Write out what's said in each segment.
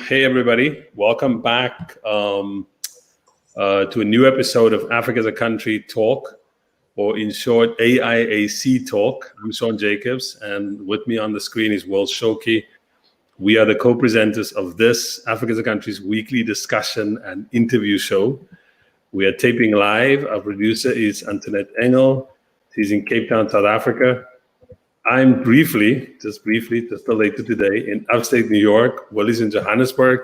Hey, everybody. Welcome back to a new episode of Africa as a Country Talk, or in short, AIAC Talk. I'm Sean Jacobs, and with me on the screen is Will Shoki. We are the co-presenters of this Africa as a Country's weekly discussion and interview show. We are taping live. Our producer is Antoinette Engel. She's in Cape Town, South Africa. I'm briefly, just later today, in upstate New York. Will is in Johannesburg.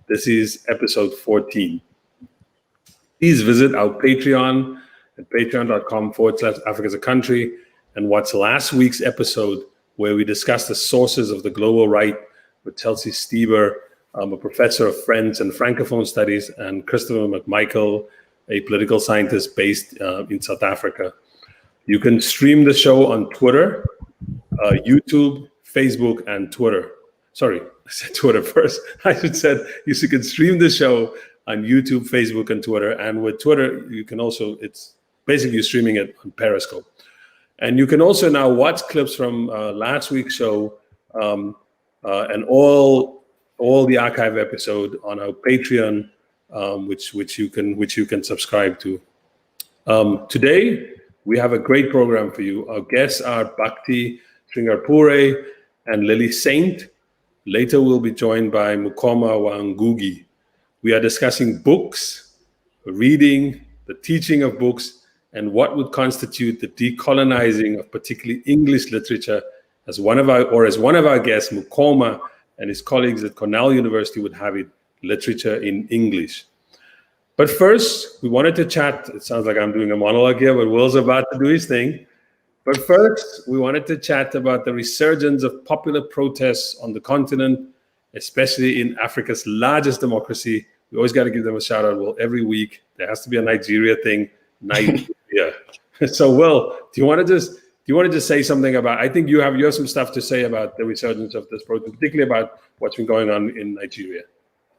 This is episode 14. Please visit our Patreon at patreon.com/Africa as a Country and watch last week's episode where we discussed the sources of the global right with Chelsea Stieber, a professor of French and Francophone studies, and Christopher McMichael, a political scientist based in South Africa. You can stream the show on Twitter, YouTube, Facebook, and Twitter. Sorry, I said Twitter first. I should said you can stream the show on YouTube, Facebook, and Twitter. And with Twitter, you can also, it's basically you're streaming it on Periscope. And you can also now watch clips from last week's show and all the archive episode on our Patreon, which you can subscribe to. Today, we have a great program for you. Our guests are Bhakti, Shringarpure, and Lily Saint. Later, we'll be joined by Mukoma wa Ngugi. We are discussing books, reading, the teaching of books, and what would constitute the decolonizing of particularly English literature, as one of our guests, Mukoma, and his colleagues at Cornell University would have it, literature in English. But first, we wanted to chat. It sounds like I'm doing a monologue here, but Will's about to do his thing. But first, we wanted to chat about the resurgence of popular protests on the continent, especially in Africa's largest democracy. We always got to give them a shout out. Well, every week there has to be a Nigeria thing. Nigeria. So, Will, do you want to just say something about? I think you have some stuff to say about the resurgence of this protest, particularly about what's been going on in Nigeria.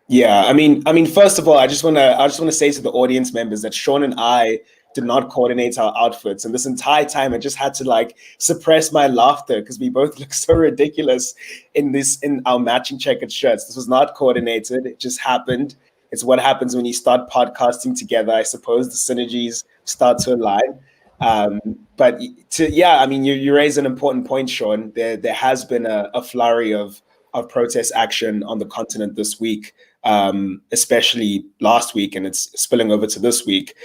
Yeah, I mean, first of all, I just want to say to the audience members that Sean and I did not coordinate our outfits, and this entire time I just had to suppress my laughter because we both look so ridiculous in our matching checkered shirts. This was not coordinated; it just happened. It's what happens when you start podcasting together. I suppose the synergies start to align. You raise an important point, Sean. There has been a flurry of protest action on the continent this week. Especially last week, and it's spilling over to this week.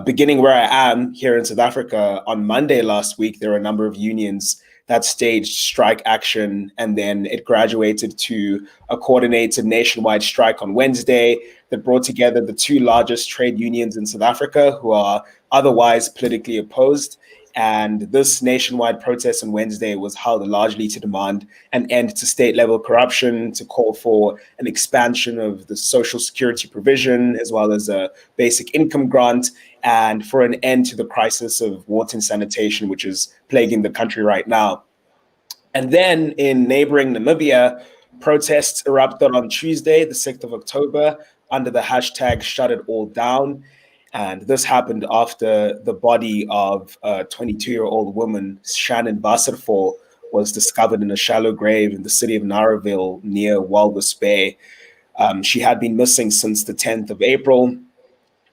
Beginning where I am here in South Africa, on Monday last week, there were a number of unions that staged strike action, and then it graduated to a coordinated nationwide strike on Wednesday that brought together the two largest trade unions in South Africa, who are otherwise politically opposed. And this nationwide protest on Wednesday was held largely to demand an end to state-level corruption, to call for an expansion of the social security provision, as well as a basic income grant, and for an end to the crisis of water and sanitation, which is plaguing the country right now. And then in neighboring Namibia, protests erupted on Tuesday, the 6th of October, under the hashtag Shut It All Down. And this happened after the body of a 22-year-old woman, Shannon Wasserfall, was discovered in a shallow grave in the city of Naraville near Walvis Bay. She had been missing since the 10th of April,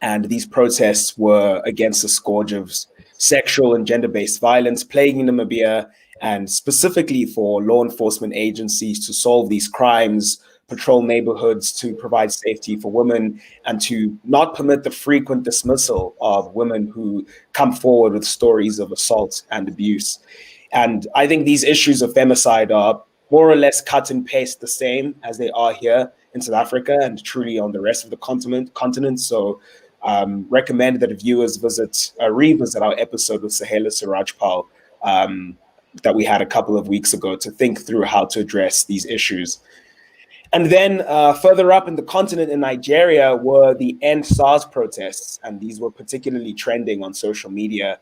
and these protests were against a scourge of sexual and gender-based violence plaguing Namibia, and specifically for law enforcement agencies to solve these crimes, patrol neighborhoods, to provide safety for women, and to not permit the frequent dismissal of women who come forward with stories of assault and abuse. And I think these issues of femicide are more or less cut and paste the same as they are here in South Africa and truly on the rest of the continent. So recommend that viewers revisit our episode with Sahela Sirajpal that we had a couple of weeks ago to think through how to address these issues. And then further up in the continent in Nigeria were the End SARS protests, and these were particularly trending on social media.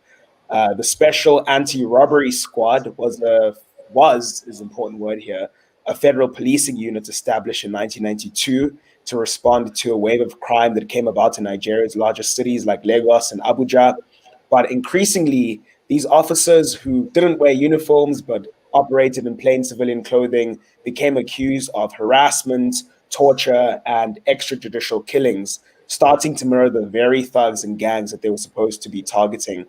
The Special Anti-Robbery Squad is an important word here, a federal policing unit established in 1992 to respond to a wave of crime that came about in Nigeria's largest cities like Lagos and Abuja. But increasingly, these officers who didn't wear uniforms but operated in plain civilian clothing became accused of harassment, torture, and extrajudicial killings, starting to mirror the very thugs and gangs that they were supposed to be targeting.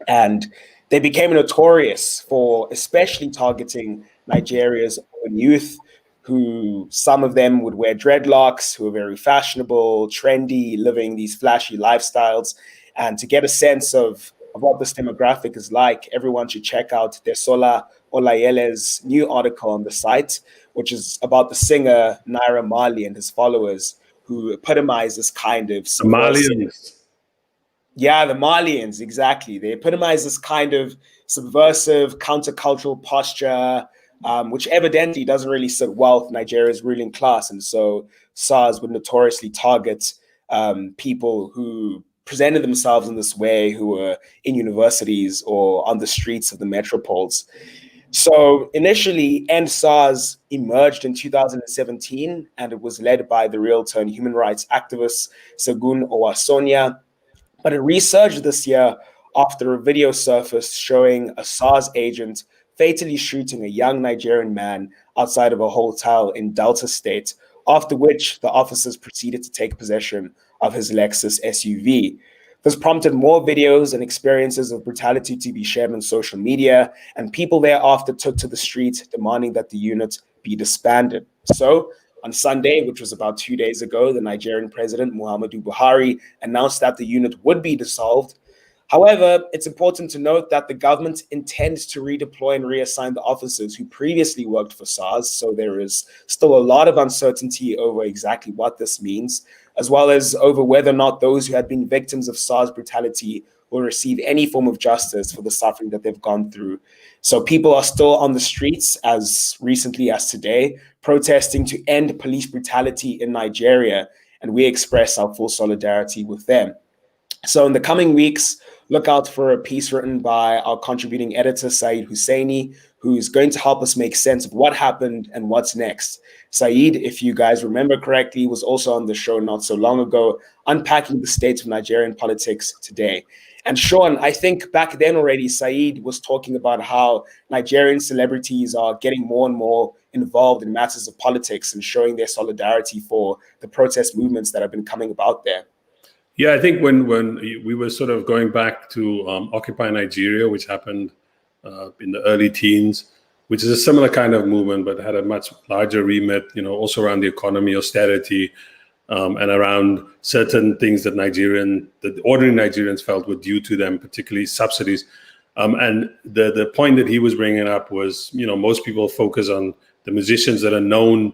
And they became notorious for especially targeting Nigeria's own youth, who some of them would wear dreadlocks, who are very fashionable, trendy, living these flashy lifestyles. And to get a sense of what this demographic is like, everyone should check out Desola Olayele's new article on the site, which is about the singer Naira Marley and his followers, who epitomize this kind of Malians. Yeah, the Malians, exactly. They epitomize this kind of subversive, countercultural posture, which evidently doesn't really sit well with Nigeria's ruling class. And so SARS would notoriously target people who presented themselves in this way, who were in universities or on the streets of the metropoles. So initially, End SARS emerged in 2017, and it was led by the realtor and human rights activist Segun Owasonia. But it resurged this year after a video surfaced showing a SARS agent fatally shooting a young Nigerian man outside of a hotel in Delta State, after which the officers proceeded to take possession of his Lexus SUV. This prompted more videos and experiences of brutality to be shared on social media, and people thereafter took to the street demanding that the unit be disbanded. So, on Sunday, which was about 2 days ago, the Nigerian president, Muhammadu Buhari, announced that the unit would be dissolved. However, it's important to note that the government intends to redeploy and reassign the officers who previously worked for SARS, so there is still a lot of uncertainty over exactly what this means, as well as over whether or not those who had been victims of SARS brutality will receive any form of justice for the suffering that they've gone through. So people are still on the streets as recently as today, protesting to end police brutality in Nigeria, and we express our full solidarity with them. So in the coming weeks, look out for a piece written by our contributing editor, Saeed Husseini, who's going to help us make sense of what happened and what's next. Saeed, if you guys remember correctly, was also on the show not so long ago, unpacking the state of Nigerian politics today. And Sean, I think back then already, Saeed was talking about how Nigerian celebrities are getting more and more involved in matters of politics and showing their solidarity for the protest movements that have been coming about there. Yeah, I think when we were sort of going back to Occupy Nigeria, which happened in the early teens, which is a similar kind of movement, but had a much larger remit, also around the economy, austerity, and around certain things that ordinary Nigerians felt were due to them, particularly subsidies. And the point that he was bringing up was, most people focus on the musicians that are known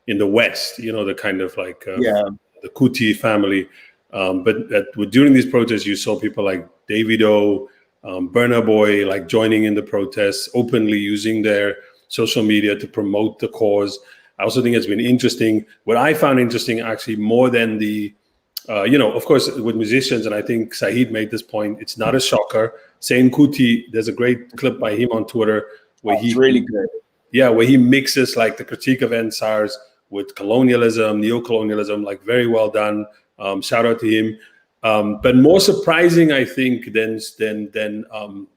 in the West, the kind of like the Kuti family. But during these protests, you saw people like Davido, Burna Boy, like joining in the protests, openly using their social media to promote the cause. I also think it's been interesting. What I found interesting, actually, more than the, of course, with musicians, and I think Saeed made this point, it's not a shocker. Saying Kuti, there's a great clip by him on Twitter where it's really good. Yeah, where he mixes like the critique of NSARS with colonialism, neocolonialism, like very well done. Shout out to him. But more surprising, I think, than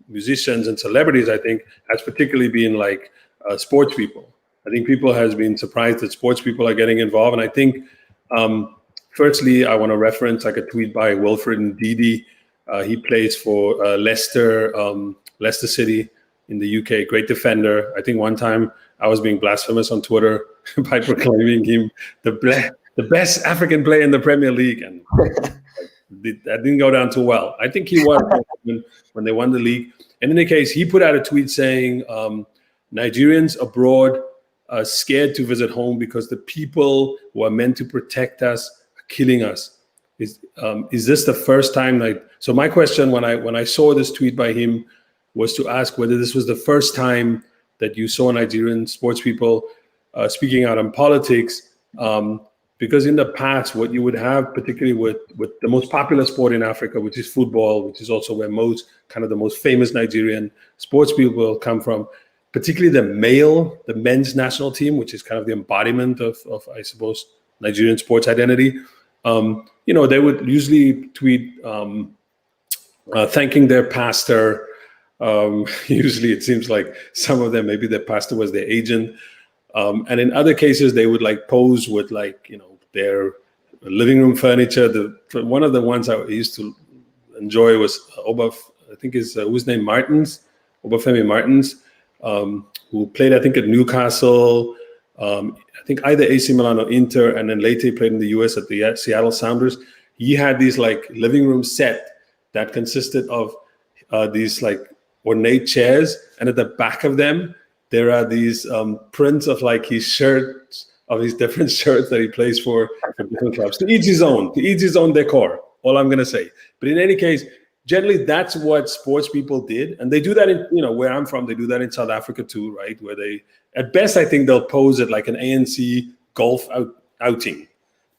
musicians and celebrities, I think, has particularly been like sports people. I think people has been surprised that sports people are getting involved. And I think, firstly, I want to reference like a tweet by Wilfred Ndidi. He plays for Leicester City in the UK, great defender. I think one time I was being blasphemous on Twitter by proclaiming him the best African player in the Premier League, and that didn't go down too well. I think he was when they won the league. In any case, he put out a tweet saying Nigerians abroad are scared to visit home because the people who are meant to protect us are killing us. Is this the first time? So my question when I saw this tweet by him was to ask whether this was the first time that you saw Nigerian sports people speaking out on politics. Because in the past, what you would have, particularly with the most popular sport in Africa, which is football, which is also where the most famous Nigerian sports people come from, particularly the men's national team, which is kind of the embodiment of I suppose, Nigerian sports identity. They would usually tweet thanking their pastor. Usually it seems like some of them, maybe their pastor was their agent. And in other cases, they would like pose with like, their living room furniture. One of the ones I used to enjoy was whose name Obafemi Martins, who played, I think, at Newcastle, I think either AC Milan or Inter, and then later he played in the US at the Seattle Sounders. He had these like living room set that consisted of these like ornate chairs, and at the back of them there are these prints of like his shirts, of his different shirts that he plays for different clubs. To each his own decor, all I'm gonna say. But in any case, generally that's what sports people did, and they do that in where I'm from. They do that in South Africa too, right? Where they, at best, I think they'll pose at like an ANC golf outing.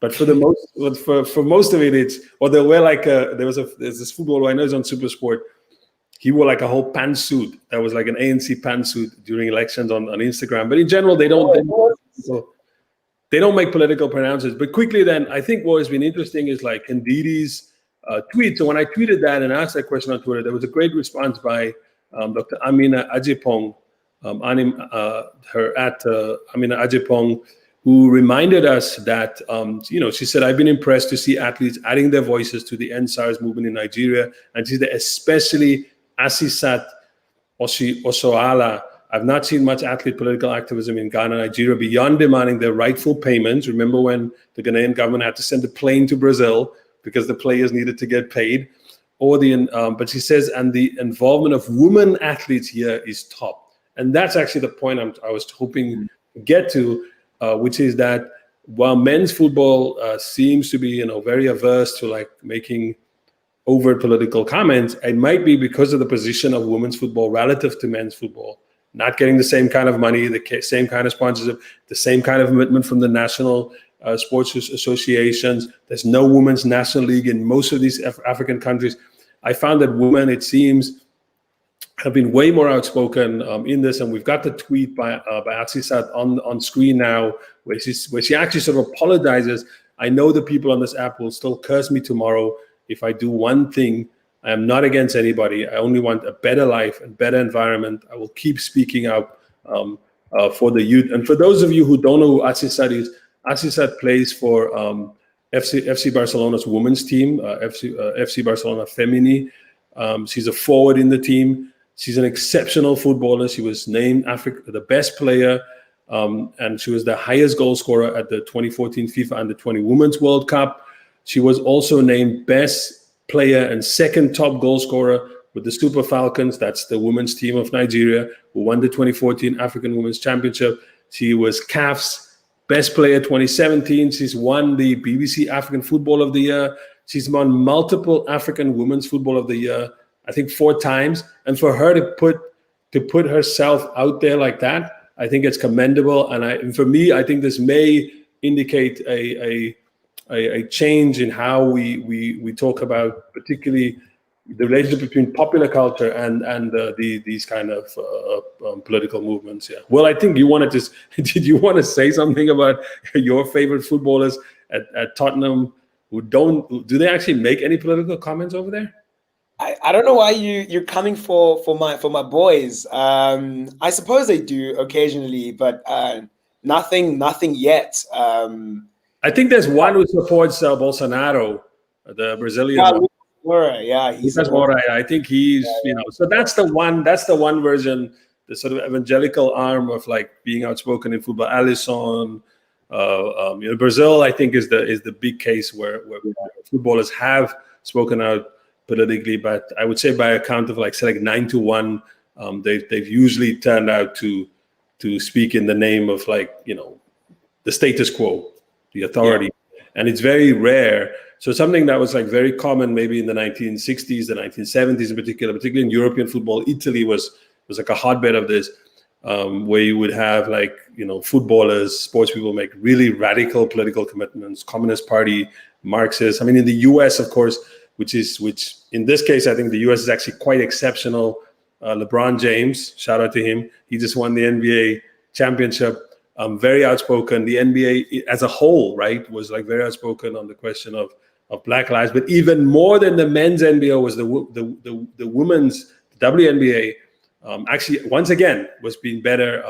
But for the most of it, it's, or they'll wear like there's this footballer I know is on SuperSport. He wore like a whole pantsuit that was like an ANC pantsuit during elections on Instagram. But in general, they don't make political pronouncements. But quickly then, I think what has been interesting is like Ndidi's tweet. So when I tweeted that and asked that question on Twitter, there was a great response by Dr. Amina Ajipong, Amina Ajipong, who reminded us that, she said, I've been impressed to see athletes adding their voices to the NSARS movement in Nigeria. And she said, especially Asisat Osoala. I've not seen much athlete political activism in Ghana, Nigeria, beyond demanding their rightful payments. Remember when the Ghanaian government had to send a plane to Brazil because the players needed to get paid? But she says, and the involvement of women athletes here is top. And that's actually the point I was hoping to get to, which is that while men's football seems to be, very averse to like making overt political comments, it might be because of the position of women's football relative to men's football, not getting the same kind of money, the same kind of sponsorship, the same kind of commitment from the national sports associations. There's no women's national league in most of these African countries. I found that women, it seems, have been way more outspoken in this, and we've got the tweet by Asisat on screen now, where she actually sort of apologizes. I know the people on this app will still curse me tomorrow if I do one thing. I am not against anybody. I only want a better life and better environment. I will keep speaking out for the youth. And for those of you who don't know who Asisat is, Asisat plays for FC Barcelona's women's team, FC Barcelona Femini. She's a forward in the team. She's an exceptional footballer. She was named the best player, and she was the highest goal scorer at the 2014 FIFA Under-20 Women's World Cup. She was also named best player and second top goal scorer with the Super Falcons. That's the women's team of Nigeria, who won the 2014 African Women's Championship. She was CAF's best player 2017. She's won the BBC African Football of the Year. She's won multiple African Women's Football of the Year, I think 4 times. And for her to put herself out there like that, I think it's commendable. And for me, I think this may indicate a change in how we talk about particularly the relationship between popular culture and these kind of political movements. Yeah. Well, I think did you want to say something about your favorite footballers at Tottenham who do they actually make any political comments over there? I don't know why you're coming for my boys. I suppose they do occasionally, but nothing yet. I think there's one who supports Bolsonaro, the Brazilian one. He's I think he's, so that's the one version, the sort of evangelical arm of like being outspoken in football. Alisson, Brazil, I think is the big case where footballers have spoken out politically, but I would say by a count of like 9-1, they've usually turned out to speak in the name of the status quo, the authority. And it's very rare. So something that was very common maybe in the 1960s, the 1970s in particularly in European football. Italy was like a hotbed of this, where you would have footballers, sports people make really radical political commitments, Communist Party, Marxist. I mean, in the US, of course, which in this case, I think the US is actually quite exceptional. LeBron James, shout out to him. He just won the NBA championship. Very outspoken. The NBA as a whole, right, was very outspoken on the question of Black lives. But even more than the men's NBA was the women's WNBA. Actually, once again, was being better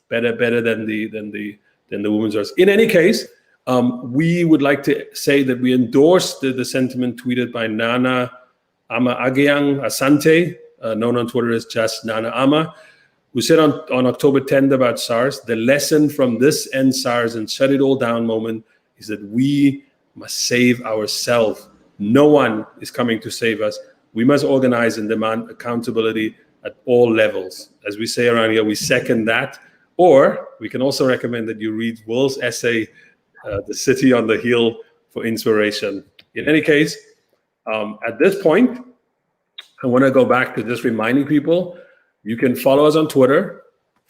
better than the women's rights. In any case, we would like to say that we endorse the sentiment tweeted by Nana Ama Agyang Asante, known on Twitter as just Nana Ama, who said on October 10th about SARS, the lesson from this end SARS and shut it all down moment is that we must save ourselves. No one is coming to save us. We must organize and demand accountability at all levels. As we say around here, we second that. Or we can also recommend that you read Will's essay, The City on the Hill, for inspiration. In any case, at this point, I want to go back to just reminding people, you can follow us on Twitter,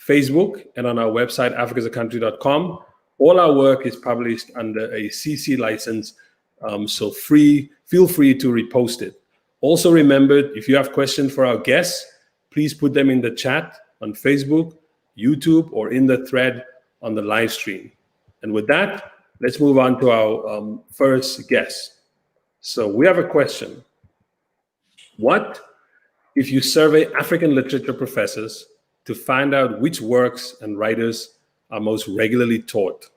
Facebook, and on our website, africasaCountry.com. All our work is published under a CC license, so feel free to repost it. Also remember, if you have questions for our guests, please put them in the chat on Facebook, YouTube, or in the thread on the live stream. And with that, let's move on to our first guest. So we have a question. What if you survey African literature professors to find out which works and writers are most regularly taught?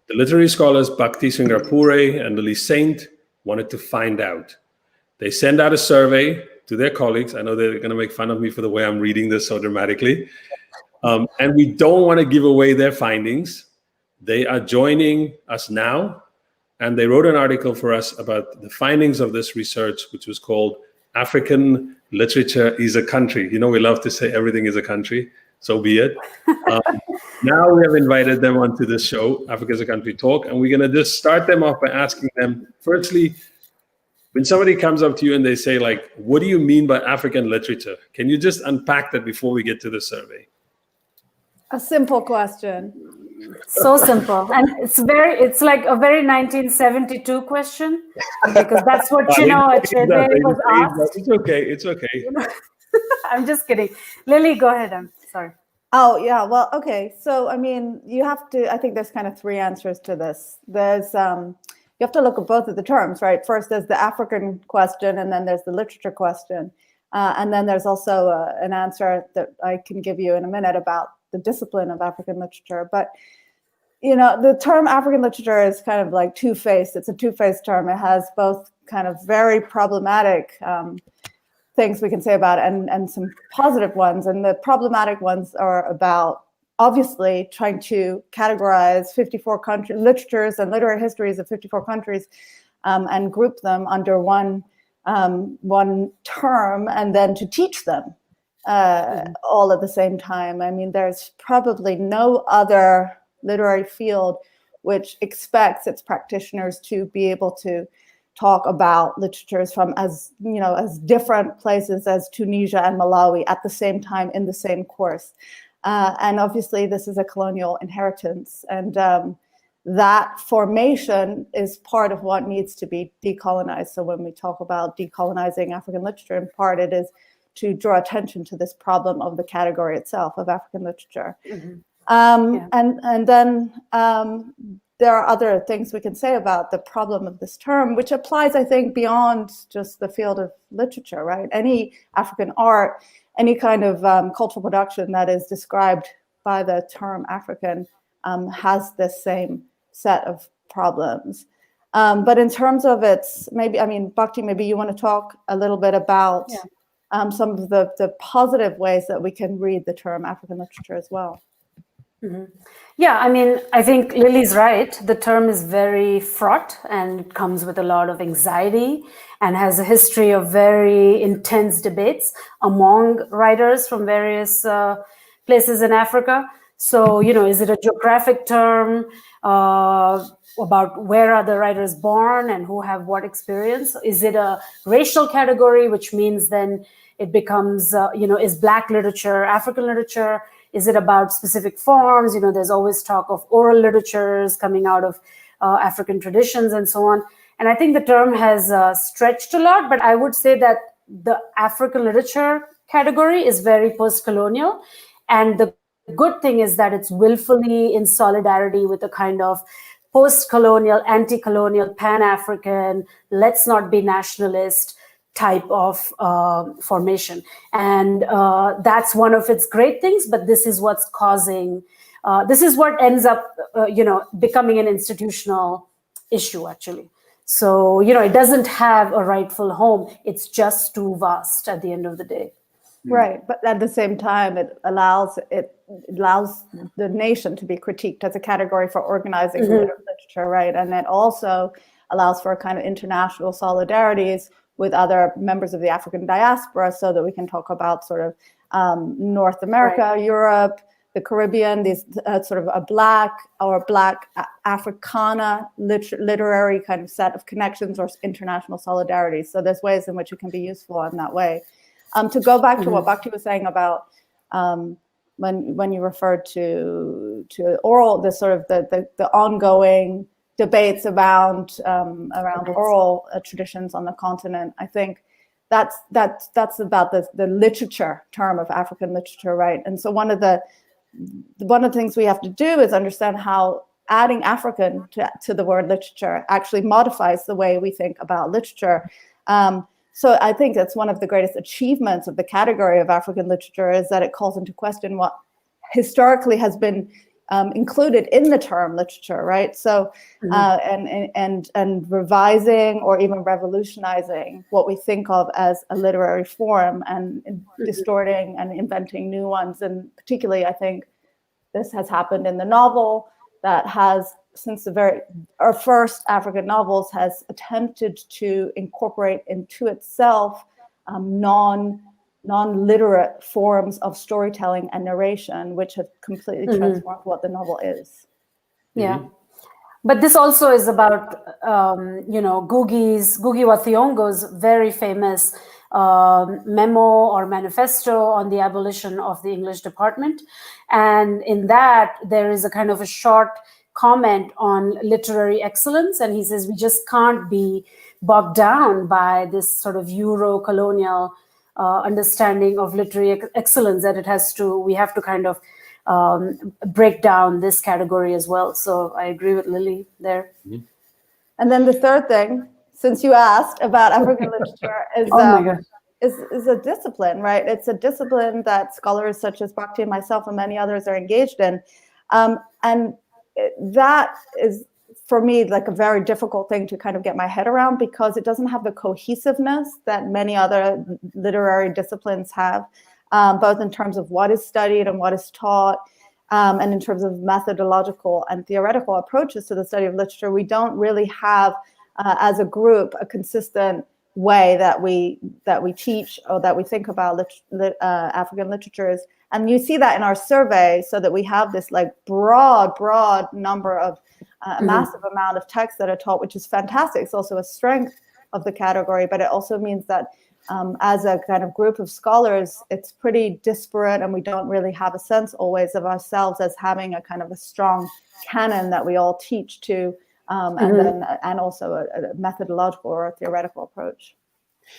The literary scholars Bhakti Shringarpure and Lily Saint wanted to find out. They send out a survey to their colleagues. I know they're going to make fun of me for the way I'm reading this so dramatically. And we don't want to give away their findings. They are joining us now, and they wrote an article for us about the findings of this research, which was called African Literature is a Country. You know, we love to say everything is a country, so be it. Now we have invited them onto this show, Africa is a Country Talk, and we're going to just start them off by asking them, firstly, when somebody comes up to you and they say, like, what do you mean by African literature? Can you just unpack that before we get to the survey? A simple question. So simple. And it's like a very 1972 question, because that's what Chinua Achebe was asked. It's okay. I'm just kidding. Lily, go ahead. I'm sorry. Oh, yeah. Well, okay. So, I mean, I think there's kind of three answers to this. There's, you have to look at both of the terms, right? First, there's the African question, and then there's the literature question. And then there's also an answer that I can give you in a minute about the discipline of African literature. But, you know, the term African literature is kind of like two-faced. It's a two-faced term. It has both kind of very problematic things we can say about it and some positive ones. And the problematic ones are about, obviously, trying to categorize 54 country literatures and literary histories of 54 countries and group them under one term, and then to teach them all at the same time. I mean, there's probably no other literary field which expects its practitioners to be able to talk about literatures from as different places as Tunisia and Malawi at the same time in the same course. And obviously, this is a colonial inheritance, and that formation is part of what needs to be decolonized. So when we talk about decolonizing African literature, in part it is to draw attention to this problem of the category itself of African literature. Mm-hmm. And then there are other things we can say about the problem of this term, which applies, I think, beyond just the field of literature, right? Any African art, any kind of cultural production that is described by the term African has this same set of problems. But in terms of its, Bhakti, maybe you want to talk a little bit about some of the positive ways that we can read the term African literature as well. Mm-hmm. Yeah, I mean, I think Lily's right. The term is very fraught and it comes with a lot of anxiety and has a history of very intense debates among writers from various places in Africa. So, is it a geographic term about where are the writers born and who have what experience? Is it a racial category, which means then it becomes, is Black literature, African literature? Is it about specific forms? There's always talk of oral literatures coming out of African traditions and so on. And I think the term has stretched a lot, but I would say that the African literature category is very post-colonial. And the good thing is that it's willfully in solidarity with a kind of post-colonial, anti-colonial, pan-African, let's not be nationalist type of formation. And that's one of its great things, but this is what's causing, this is what ends up, becoming an institutional issue, actually. So, it doesn't have a rightful home. It's just too vast at the end of the day. Right, but at the same time, it allows the nation to be critiqued as a category for organizing literature, right? And it also allows for a kind of international solidarities with other members of the African diaspora, so that we can talk about sort of North America, Europe, the Caribbean, these sort of a Black Africana literary kind of set of connections or international solidarities. So there's ways in which it can be useful in that way. To go back to what Bhakti was saying about when you referred to oral, the sort of the ongoing debates around oral traditions on the continent, I think that's about the literature term of African literature, right? And so one of the things we have to do is understand how adding African to the word literature actually modifies the way we think about literature. So I think that's one of the greatest achievements of the category of African literature, is that it calls into question what historically has been included in the term literature, right? So and revising or even revolutionizing what we think of as a literary form, and distorting and inventing new ones. And particularly, I think this has happened in the novel, that has, since our first African novels, has attempted to incorporate into itself non-literate forms of storytelling and narration, which have completely transformed what the novel is. Yeah. But this also is about, Ngugi wa Thiong'o's very famous memo or manifesto on the abolition of the English department. And in that, there is a kind of a short comment on literary excellence. And he says, we just can't be bogged down by this sort of Euro-colonial understanding of literary excellence, that we have to kind of break down this category as well. So I agree with Lily there. And then the third thing, since you asked about African literature, is a discipline, right? It's a discipline that scholars such as Bhakti and myself and many others are engaged in. And that is, for me, like a very difficult thing to kind of get my head around, because it doesn't have the cohesiveness that many other literary disciplines have, both in terms of what is studied and what is taught, and in terms of methodological and theoretical approaches to the study of literature. We don't really have, as a group, a consistent way that we teach or that we think about African literatures. And you see that in our survey, so that we have this like broad number of massive amount of texts that are taught, which is fantastic. It's also a strength of the category, but it also means that as a kind of group of scholars, it's pretty disparate, and we don't really have a sense always of ourselves as having a kind of a strong canon that we all teach to, and also a methodological or a theoretical approach.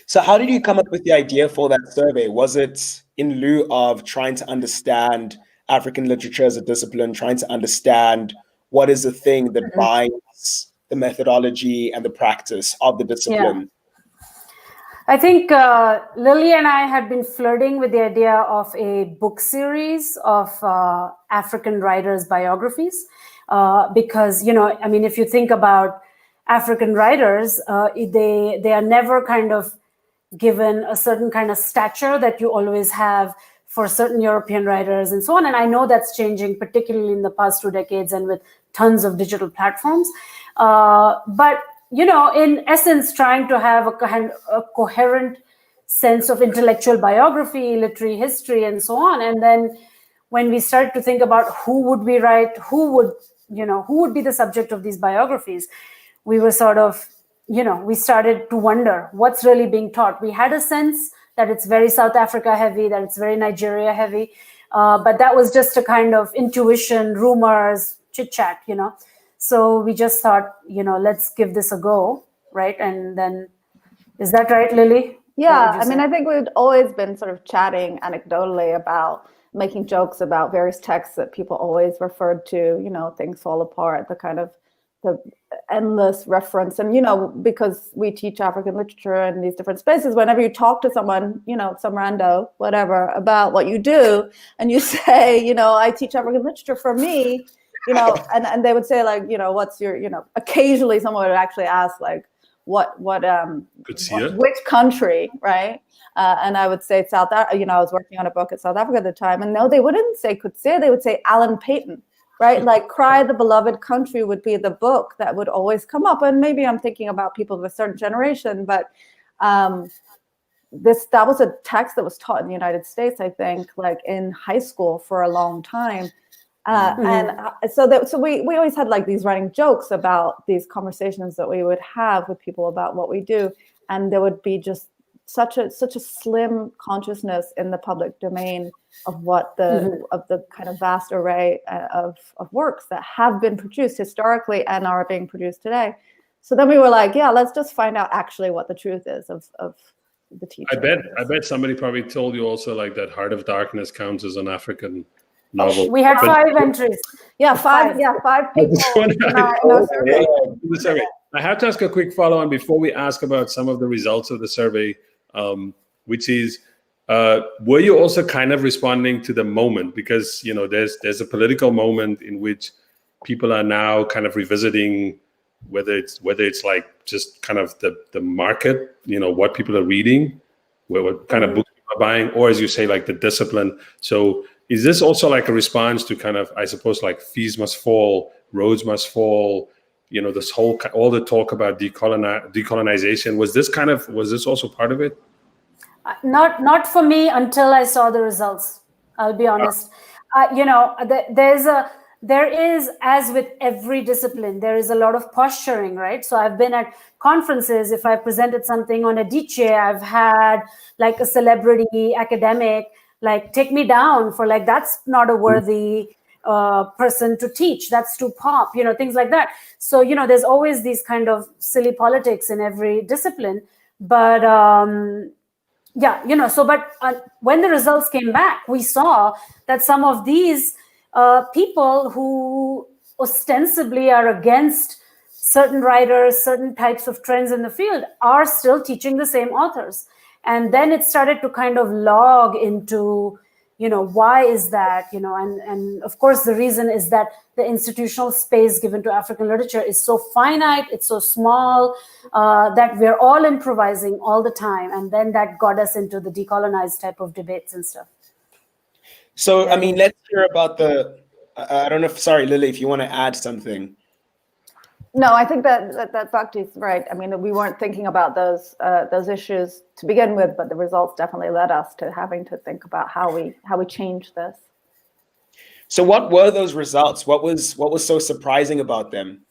So how did you come up with the idea for that survey? Was it in lieu of trying to understand African literature as a discipline, trying to understand what is the thing that binds the methodology and the practice of the discipline? Yeah. I think Lily and I had been flirting with the idea of a book series of African writers' biographies, because, if you think about African writers, they are never kind of given a certain kind of stature that you always have for certain European writers and so on. And I know that's changing, particularly in the past 2 decades and with tons of digital platforms. But in essence, trying to have a coherent sense of intellectual biography, literary history, and so on. And then when we start to think about who would we write, who would be the subject of these biographies, we were sort of, we started to wonder what's really being taught. We had a sense that it's very South Africa heavy, that it's very Nigeria heavy, but that was just a kind of intuition, rumors, chit chat, So we just thought, let's give this a go, right? And then, is that right, Lily? Yeah, I think we've always been sort of chatting anecdotally about making jokes about various texts that people always referred to, things fall apart, the kind of endless reference. And, because we teach African literature in these different spaces, whenever you talk to someone, some rando, whatever, about what you do, and you say, I teach African literature, for me, and they would say, like, what's your, occasionally someone would actually ask, like, which country, right? And I would say South Africa. I was working on a book at South Africa at the time, and no, they wouldn't say Coetzee, they would say Alan Paton, right? Like Cry the Beloved Country would be the book that would always come up. And maybe I'm thinking about people of a certain generation, but that was a text that was taught in the United States, I think, like in high school for a long time. And so we always had like these running jokes about these conversations that we would have with people about what we do. And there would be just such a slim consciousness in the public domain of what of the kind of vast array of works that have been produced historically and are being produced today. So then we were like, yeah, let's just find out actually what the truth is of the teaching. I bet somebody probably told you also like that Heart of Darkness counts as an African novel. We had 5 entries. Yeah, five people. I have to ask a quick follow-on before we ask about some of the results of the survey, which is, were you also kind of responding to the moment? Because, there's a political moment in which people are now kind of revisiting whether it's like just kind of the market, what people are reading, what kind of books people are buying, or as you say, like the discipline. So is this also like a response to kind of, I suppose, like fees must fall, roads must fall, this whole, all the talk about decolonization? Was this also part of it? Not for me until I saw the results. I'll be honest. There is, as with every discipline, there is a lot of posturing, right? So I've been at conferences. If I presented something on Adichie, I've had like a celebrity academic like take me down for like, that's not a worthy person to teach, that's too pop, things like that. So, there's always these kind of silly politics in every discipline. But when the results came back, we saw that some of these people who ostensibly are against certain writers, certain types of trends in the field are still teaching the same authors. And then it started to kind of log into, why is that, and of course, the reason is that the institutional space given to African literature is so finite, it's so small, that we're all improvising all the time. And then that got us into the decolonized type of debates and stuff. So, I mean, let's hear about I don't know sorry, Lily, if you want to add something. No, I think that Bhakti's right. I mean, we weren't thinking about those issues to begin with, but the results definitely led us to having to think about how we change this. So, what were those results? What was so surprising about them?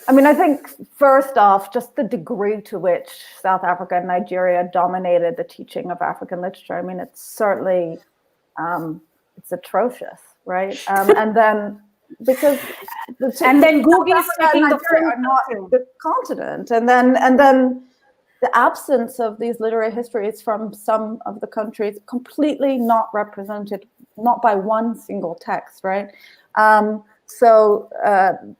I mean, I think first off, just the degree to which South Africa and Nigeria dominated the teaching of African literature. I mean, it's certainly it's atrocious, right? And then. Because then Ngugi is taking the continent, and then the absence of these literary histories from some of the countries completely not represented, not by one single text, right? So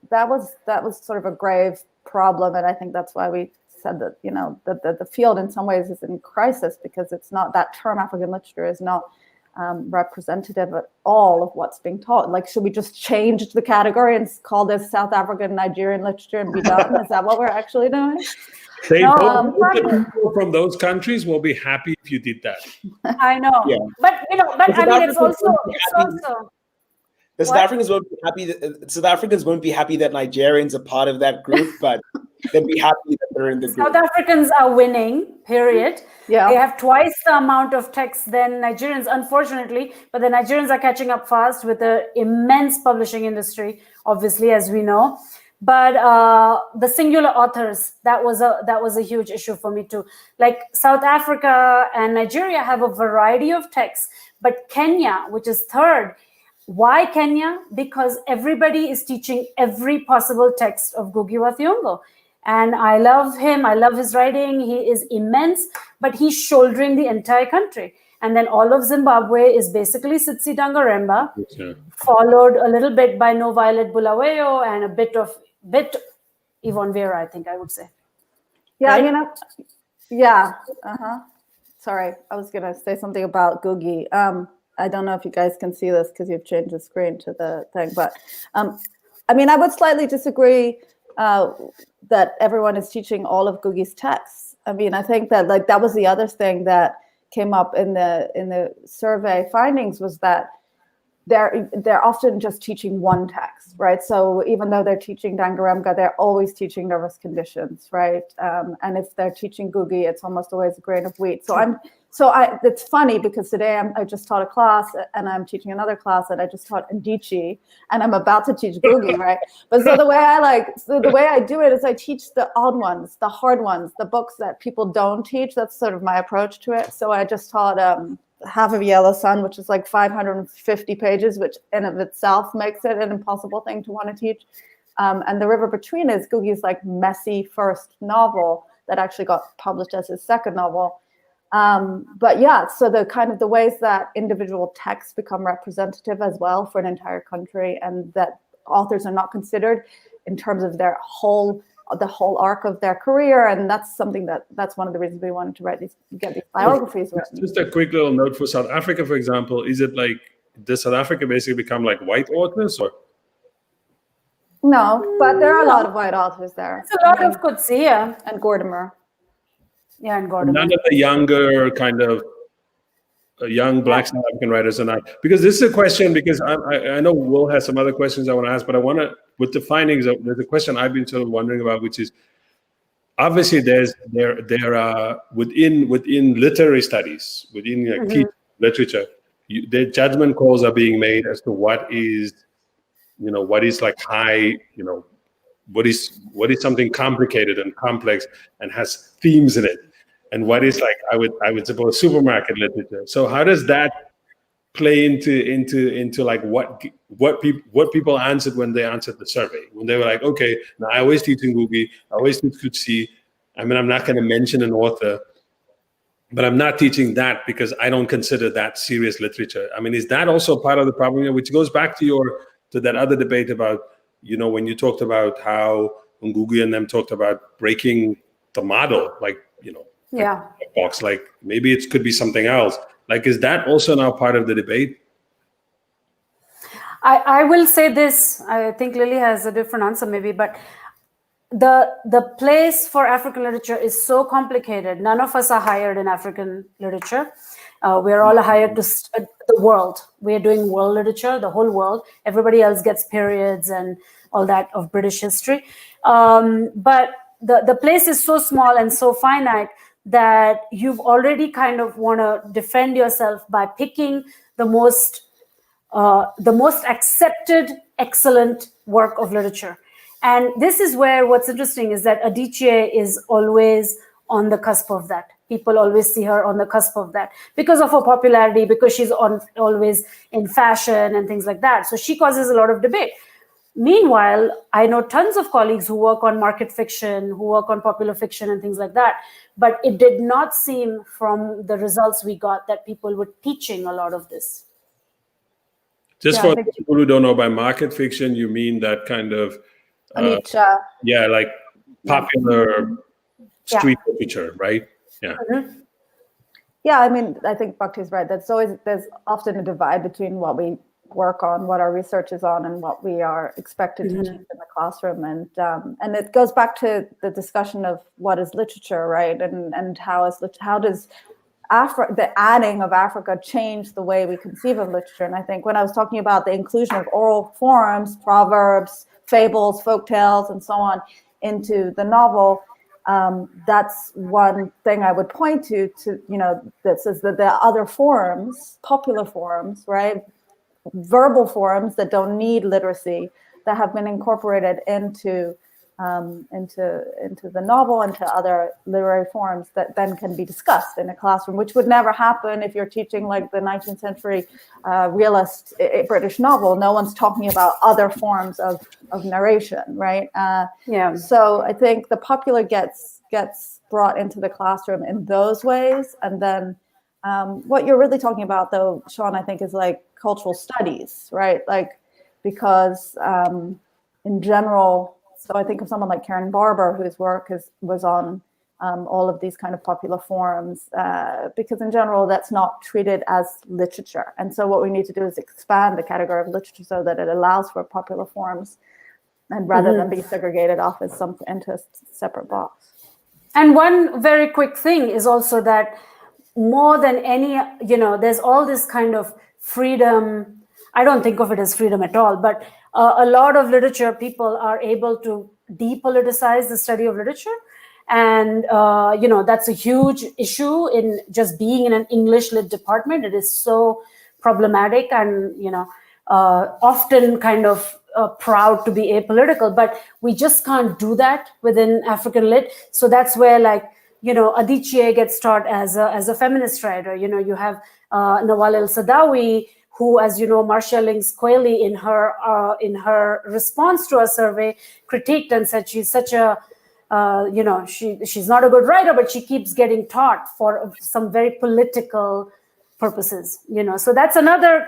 that was sort of a grave problem, and I think that's why we said that the field in some ways is in crisis, because it's not, that term African literature is not representative at all of what's being taught. Like, should we just change the category and call this South African Nigerian literature and be done? Is that what we're actually doing? People from those countries will be happy if you did that. I know, yeah. but I mean, it's also. The South Africans won't be happy. South Africans won't be happy that Nigerians are part of that group, but they'll be happy that they're in the group. South Africans are winning, period. Yeah. They have twice the amount of texts than Nigerians, unfortunately, but the Nigerians are catching up fast with the immense publishing industry, obviously, as we know. But the singular authors, that was a huge issue for me too. Like, South Africa and Nigeria have a variety of texts, but Kenya, which is third. Why Kenya? Because everybody is teaching every possible text of Ngugi wa Thiong'o. And I love him. I love his writing. He is immense, but he's shouldering the entire country. And then all of Zimbabwe is basically Tsitsi Dangaremba, followed a little bit by No Violet Bulawayo and a bit Yvonne Vera, I think I would say. Yeah, Right? I mean, yeah. Sorry, I was gonna say something about Ngugi. I don't know if you guys can see this because you've changed the screen to the thing, but I mean, I would slightly disagree that everyone is teaching all of Ngugi's texts. I mean, I think that like that was the other thing that came up in the survey findings was that they're often just teaching one text, right? So even though they're teaching Dangarembga, they're always teaching nervous conditions, right? And if they're teaching Ngugi, it's almost always a grain of wheat. It's funny because today I just taught a class and I'm teaching another class and I just taught Adichie and I'm about to teach Ngugi, right? But so the way I do it is I teach the odd ones, the hard ones, the books that people don't teach. That's sort of my approach to it. So I just taught Half of Yellow Sun, which is like 550 pages, which in of itself makes it an impossible thing to want to teach. And The River Between is Ngugi's like messy first novel that actually got published as his second novel. But yeah, so the ways that individual texts become representative as well for an entire country, and that authors are not considered in terms of the whole arc of their career, and that's something that's one of the reasons we wanted to get these biographies written. Just a quick little note for South Africa, for example. Is it like, does South Africa basically become like white authors, or? No, but there are a lot of white authors there. It's a lot of Coetzee, yeah. And Gordimer. Yeah, and Gordimer. None of the younger kind of young Black South African writers are not. Because this is a question, because I know Will has some other questions I want to ask, but I want to, with the findings, there's a question I've been sort of wondering about, which is, obviously there are within literary studies, within teaching literature, the judgment calls are being made as to what is like high, what is something complicated and complex and has themes in it, and what is like I would suppose supermarket literature. So how does that play into like what people answered when they answered the survey, when they were like, okay, now I always teach Ngugi, I always teach Coetzee. I mean, I'm not going to mention an author, but I'm not teaching that because I don't consider that serious literature. I mean, is that also part of the problem? Which goes back to that other debate about, when you talked about how Ngugi and them talked about breaking the model, like, box, like maybe it could be something else. Like, is that also now part of the debate? I will say this. I think Lily has a different answer maybe, but the place for African literature is so complicated. None of us are hired in African literature. We're all hired to study the world. We're doing world literature, the whole world. Everybody else gets periods and all that of British history. But the place is so small and so finite that you've already kind of want to defend yourself by picking the most accepted, excellent work of literature. And this is where what's interesting is that Adichie is always on the cusp of that. People always see her on the cusp of that because of her popularity, because she's always in fashion and things like that. So she causes a lot of debate. Meanwhile, I know tons of colleagues who work on market fiction, who work on popular fiction and things like that. But it did not seem from the results we got that people were teaching a lot of this. Just for people who don't know, by market fiction, you mean that kind of like popular street literature, right? Yeah. Mm-hmm. Yeah, I mean, I think Bhakti is right. There's often a divide between what we work on, what our research is on, and what we are expected to teach in the classroom. And it goes back to the discussion of what is literature, right? And how does the adding of Africa change the way we conceive of literature? And I think when I was talking about the inclusion of oral forms, proverbs, fables, folktales, and so on into the novel, that's one thing I would point to that says that there are other forms, popular forms, right? Verbal forms that don't need literacy that have been incorporated into the novel, into other literary forms that then can be discussed in a classroom, which would never happen if you're teaching like the 19th century realist British novel. No one's talking about other forms of narration, right? So I think the popular gets brought into the classroom in those ways, and then what you're really talking about, though, Sean, I think is like cultural studies, right? Like, because in general, So I think of someone like Karen Barber, whose work was on all of these kind of popular forms, because in general, that's not treated as literature. And so what we need to do is expand the category of literature so that it allows for popular forms, and rather than be segregated off as something into a separate box. And one very quick thing is also that more than any, there's all this kind of freedom. I don't think of it as freedom at all, but a lot of literature, people are able to depoliticize the study of literature. And, that's a huge issue in just being in an English lit department. It is so problematic and, often kind of proud to be apolitical, but we just can't do that within African lit. So that's where Adichie gets taught as a feminist writer. You have Nawal El-Sadawi, who, as you know, Marcia Links Quayle in her response to a survey critiqued and said she's such a she's not a good writer, but she keeps getting taught for some very political purposes. So that's another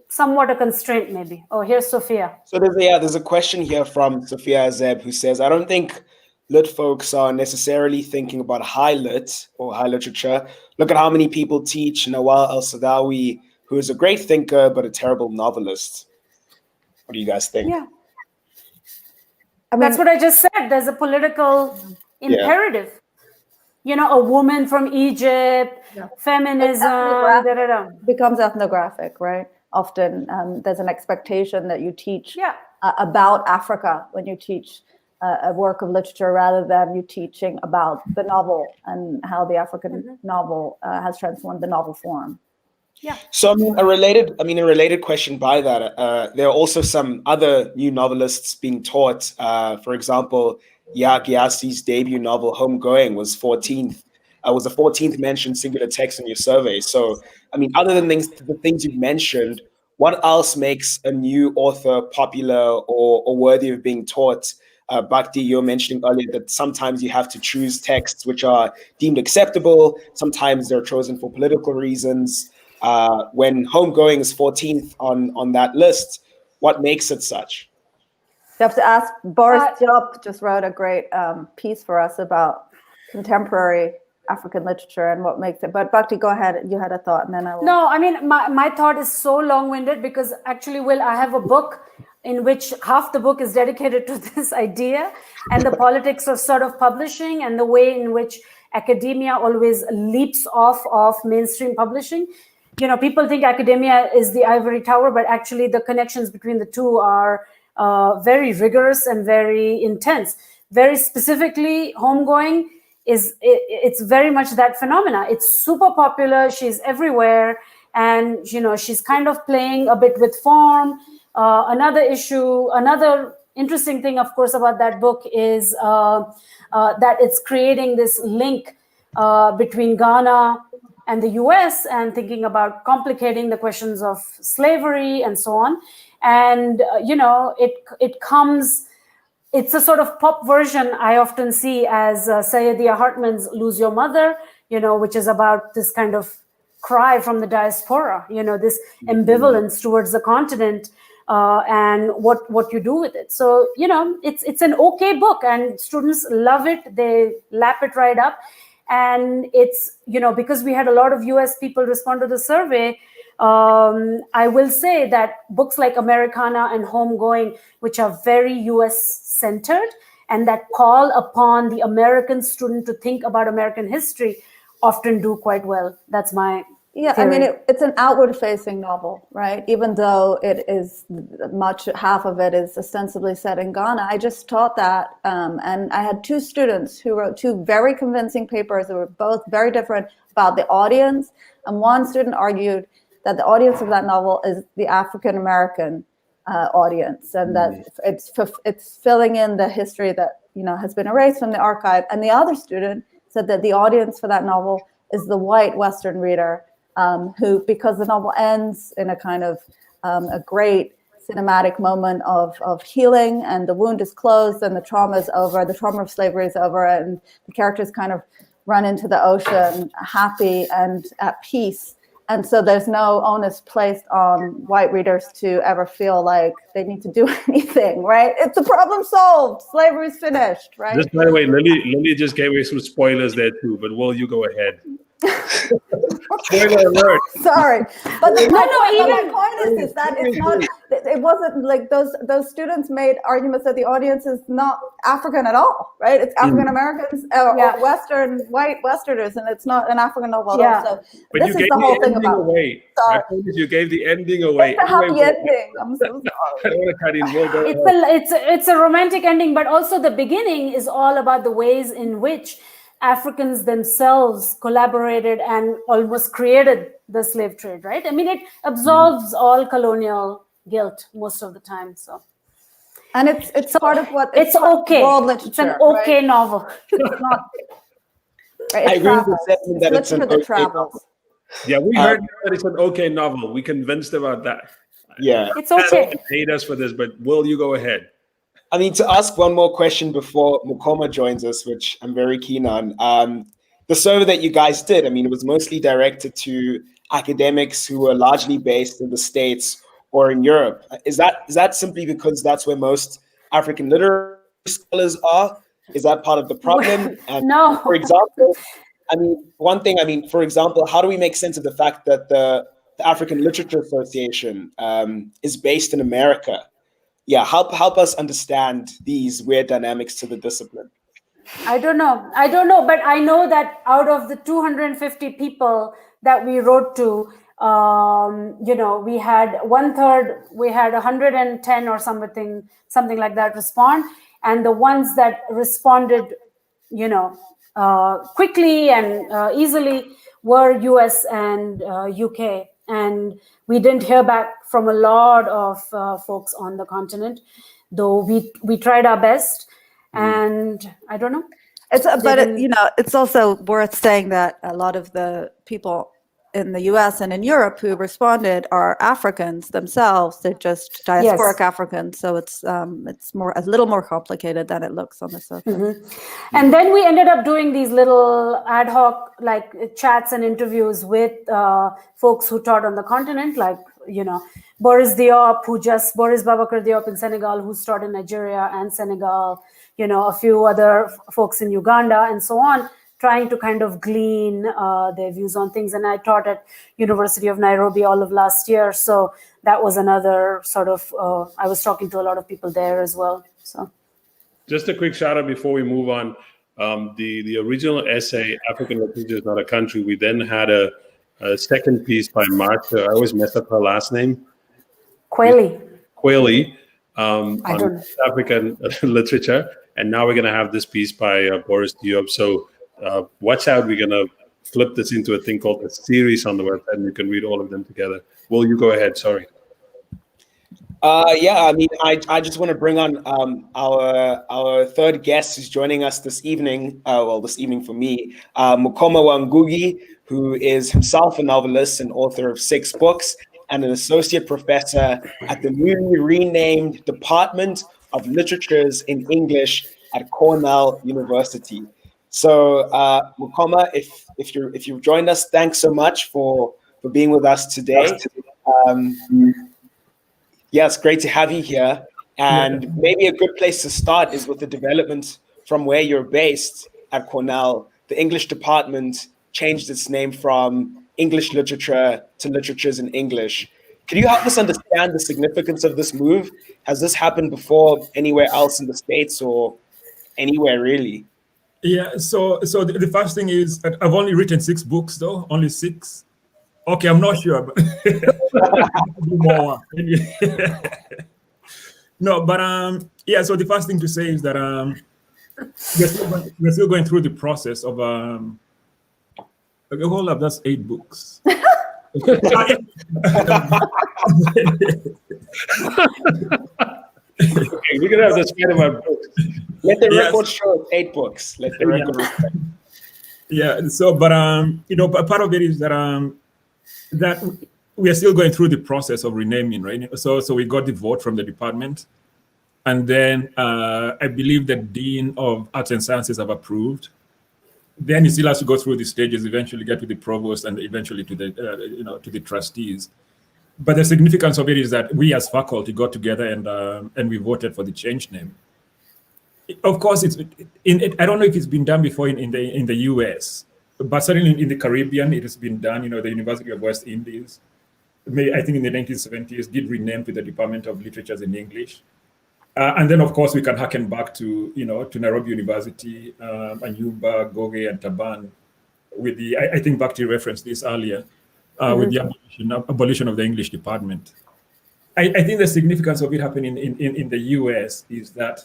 somewhat a constraint, maybe. Oh, here's Sophia. So there's a question here from Sophia Zeb, who says, I don't think lit folks are necessarily thinking about high lit or high literature. Look at how many people teach Nawal El-Sadawi, who is a great thinker but a terrible novelist. What do you guys think? Yeah. That's what I just said. There's a political imperative. A woman from Egypt, feminism, becomes ethnographic, right? Often there's an expectation that you teach about Africa when you teach a work of literature, rather than you teaching about the novel and how the African novel has transformed the novel form. Yeah. So a related question by that. There are also some other new novelists being taught. For example, Yaa Gyasi's debut novel, Homegoing, was the 14th mentioned singular text in your survey. So, other than the things you've mentioned, what else makes a new author popular or worthy of being taught? Bhakti, you were mentioning earlier that sometimes you have to choose texts which are deemed acceptable. Sometimes they're chosen for political reasons. When Homegoing is 14th on that list, what makes it such? You have to ask. Boris Diop just wrote a great piece for us about contemporary African literature and what makes it. But Bhakti, go ahead. You had a thought, and then I will. No, my thought is so long-winded because actually, Will, I have a book in which half the book is dedicated to this idea and the politics of sort of publishing and the way in which academia always leaps off of mainstream publishing. People think academia is the ivory tower, but actually the connections between the two are very rigorous and very intense. Very specifically, Homegoing it's very much that phenomena. It's super popular. She's everywhere. And, she's kind of playing a bit with form. Another interesting thing, of course, about that book is that it's creating this link between Ghana and the US and thinking about complicating the questions of slavery and so on. And, it's a sort of pop version I often see as Saidiya Hartman's Lose Your Mother, which is about this kind of cry from the diaspora, this ambivalence towards the continent and what you do with it. So, it's an okay book and students love it. They lap it right up. And it's, because we had a lot of US people respond to the survey, I will say that books like Americana and Homegoing, which are very US centered and that call upon the American student to think about American history, often do quite well. That's my theory. It's an outward-facing novel, right? Even though it is half of it is ostensibly set in Ghana. I just taught that, and I had two students who wrote two very convincing papers that were both very different about the audience. And one student argued that the audience of that novel is the African-American audience, and that it's filling in the history that has been erased from the archive. And the other student said that the audience for that novel is the white Western reader, who, because the novel ends in a kind of a great cinematic moment of healing, and the wound is closed and the trauma is over, the trauma of slavery is over, and the characters kind of run into the ocean happy and at peace. And so there's no onus placed on white readers to ever feel like they need to do anything, right? It's a problem solved. Slavery's finished, right? Just by the way, Lily just gave away some spoilers there too, but will you go ahead? Spoiler alert. Sorry, but the even point is that it's not. It wasn't like those students made arguments that the audience is not African at all, right? It's African Americans or white Westerners, and it's not an African novel at all. So but this is the whole thing about. Away. Sorry. My point is you gave the ending away. It's a happy ending. I'm so sorry. I don't want to cut in. We'll go it's a romantic ending, but also the beginning is all about the ways in which Africans themselves collaborated and almost created the slave trade, right? I mean, it absolves all colonial guilt most of the time. So, and it's part of what it's okay. World literature, it's an okay right? novel. It's not. Right? I agree with the statement that it's an okay travels. Yeah, we heard that it's an okay novel. We convinced about that. Yeah, it's okay. Hate us for this, but will you go ahead? I mean, to ask one more question before Mukoma joins us, which I'm very keen on. The survey that you guys did, I mean, it was mostly directed to academics who were largely based in the States or in Europe. Is that simply because that's where most African literary scholars are? Is that part of the problem? And no. For example, for example, how do we make sense of the fact that the African Literature Association is based in America? Yeah, help us understand these weird dynamics to the discipline. I don't know, but I know that out of the 250 people that we wrote to, we had 1/3, we had 110 or something like that respond, and the ones that responded, quickly and easily were US and UK. And we didn't hear back from a lot of folks on the continent, though we tried our best. And I don't know. It's also worth saying that a lot of the people in the US and in Europe who responded are Africans themselves. They're just diasporic Africans. So it's a little more complicated than it looks on the surface. Mm-hmm. And then we ended up doing these little ad hoc chats and interviews with folks who taught on the continent, Boris Babakar Diop in Senegal, who's taught in Nigeria and Senegal, a few other folks in Uganda and so on, trying to kind of glean their views on things. And I taught at University of Nairobi all of last year. So that was another sort of, I was talking to a lot of people there as well. So, just a quick shout out before we move on. The original essay, African Literature is Not a Country, we then had a second piece by Martha, I always mess up her last name. Coetzee, on African literature. And now we're going to have this piece by Boris Diop. So watch out, we're going to flip this into a thing called a series on the website, and you can read all of them together. Will you go ahead? Sorry. I just want to bring on our third guest who's joining us this evening. This evening for me, Mukoma Ngugi, who is himself a novelist and author of 6 books and an associate professor at the newly renamed Department of Literatures in English at Cornell University. So, Mukoma, if you've joined us, thanks so much for being with us today. It's great to have you here. And maybe a good place to start is with the development from where you're based at Cornell. The English department changed its name from English Literature to Literatures in English. Could you help us understand the significance of this move? Has this happened before anywhere else in the States or anywhere really? Yeah, so the first thing is I've only written 6 books though, only 6. Okay, I'm not sure, but more. No, but so the first thing to say is that we're still going through the process of hold up, that's 8 books. We're gonna have to spend about books. Let the record show it's 8 books. Let the record reflect. Yeah. So, but but part of it is that that we are still going through the process of renaming, right? So we got the vote from the department, and then I believe the Dean of Arts and Sciences have approved, then he still has to go through the stages, eventually get to the provost, and eventually to the to the trustees. But the significance of it is that we as faculty got together and we voted for the change name. Of course, I don't know if it's been done before in the US, but certainly in the Caribbean, it has been done. The University of West Indies, I think in the 1970s, did rename to the Department of Literatures in English. And then, of course, we can harken back to to Nairobi University, Anyumba, Ngũgĩ, and Taban, with the I think Bhakti referenced this earlier, with the abolition of the English department. I think the significance of it happening in the US is that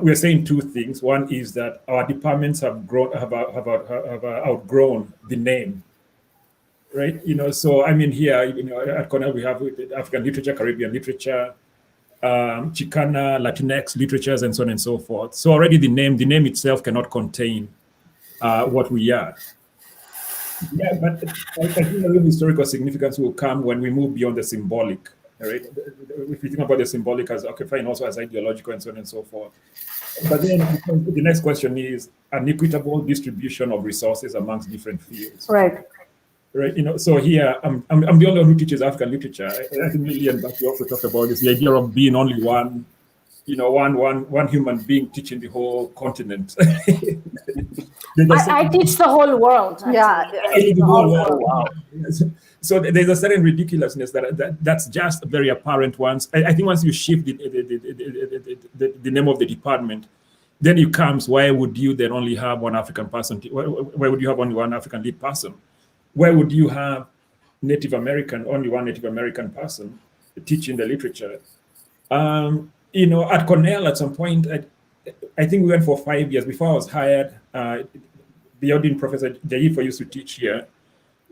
we are saying two things. One is that our departments have outgrown the name, right? So I mean here, at Cornell we have African literature, Caribbean literature, Chicana, Latinx literatures, and so on and so forth. So already the name itself cannot contain what we are. Yeah, but I think the real historical significance will come when we move beyond the symbolic, right? If we think about the symbolic as occupying also as ideological and so on and so forth. But then the next question is an equitable distribution of resources amongst different fields. Right. Right. So here I'm the only one who teaches African literature. I think Lily and Bhakti also talked about this, the idea of being only one human being teaching the whole continent. I teach the whole world. Actually. Wow. So there's a certain ridiculousness that's just very apparent once. I think once you shift the name of the department, then it comes, why would you then only have one African person? Why would you have only one African lead person? Why would you have only one Native American person teaching the literature? At Cornell at some point, I think we went for 5 years. Before I was hired, the Odin Professor Jaifa used to teach here.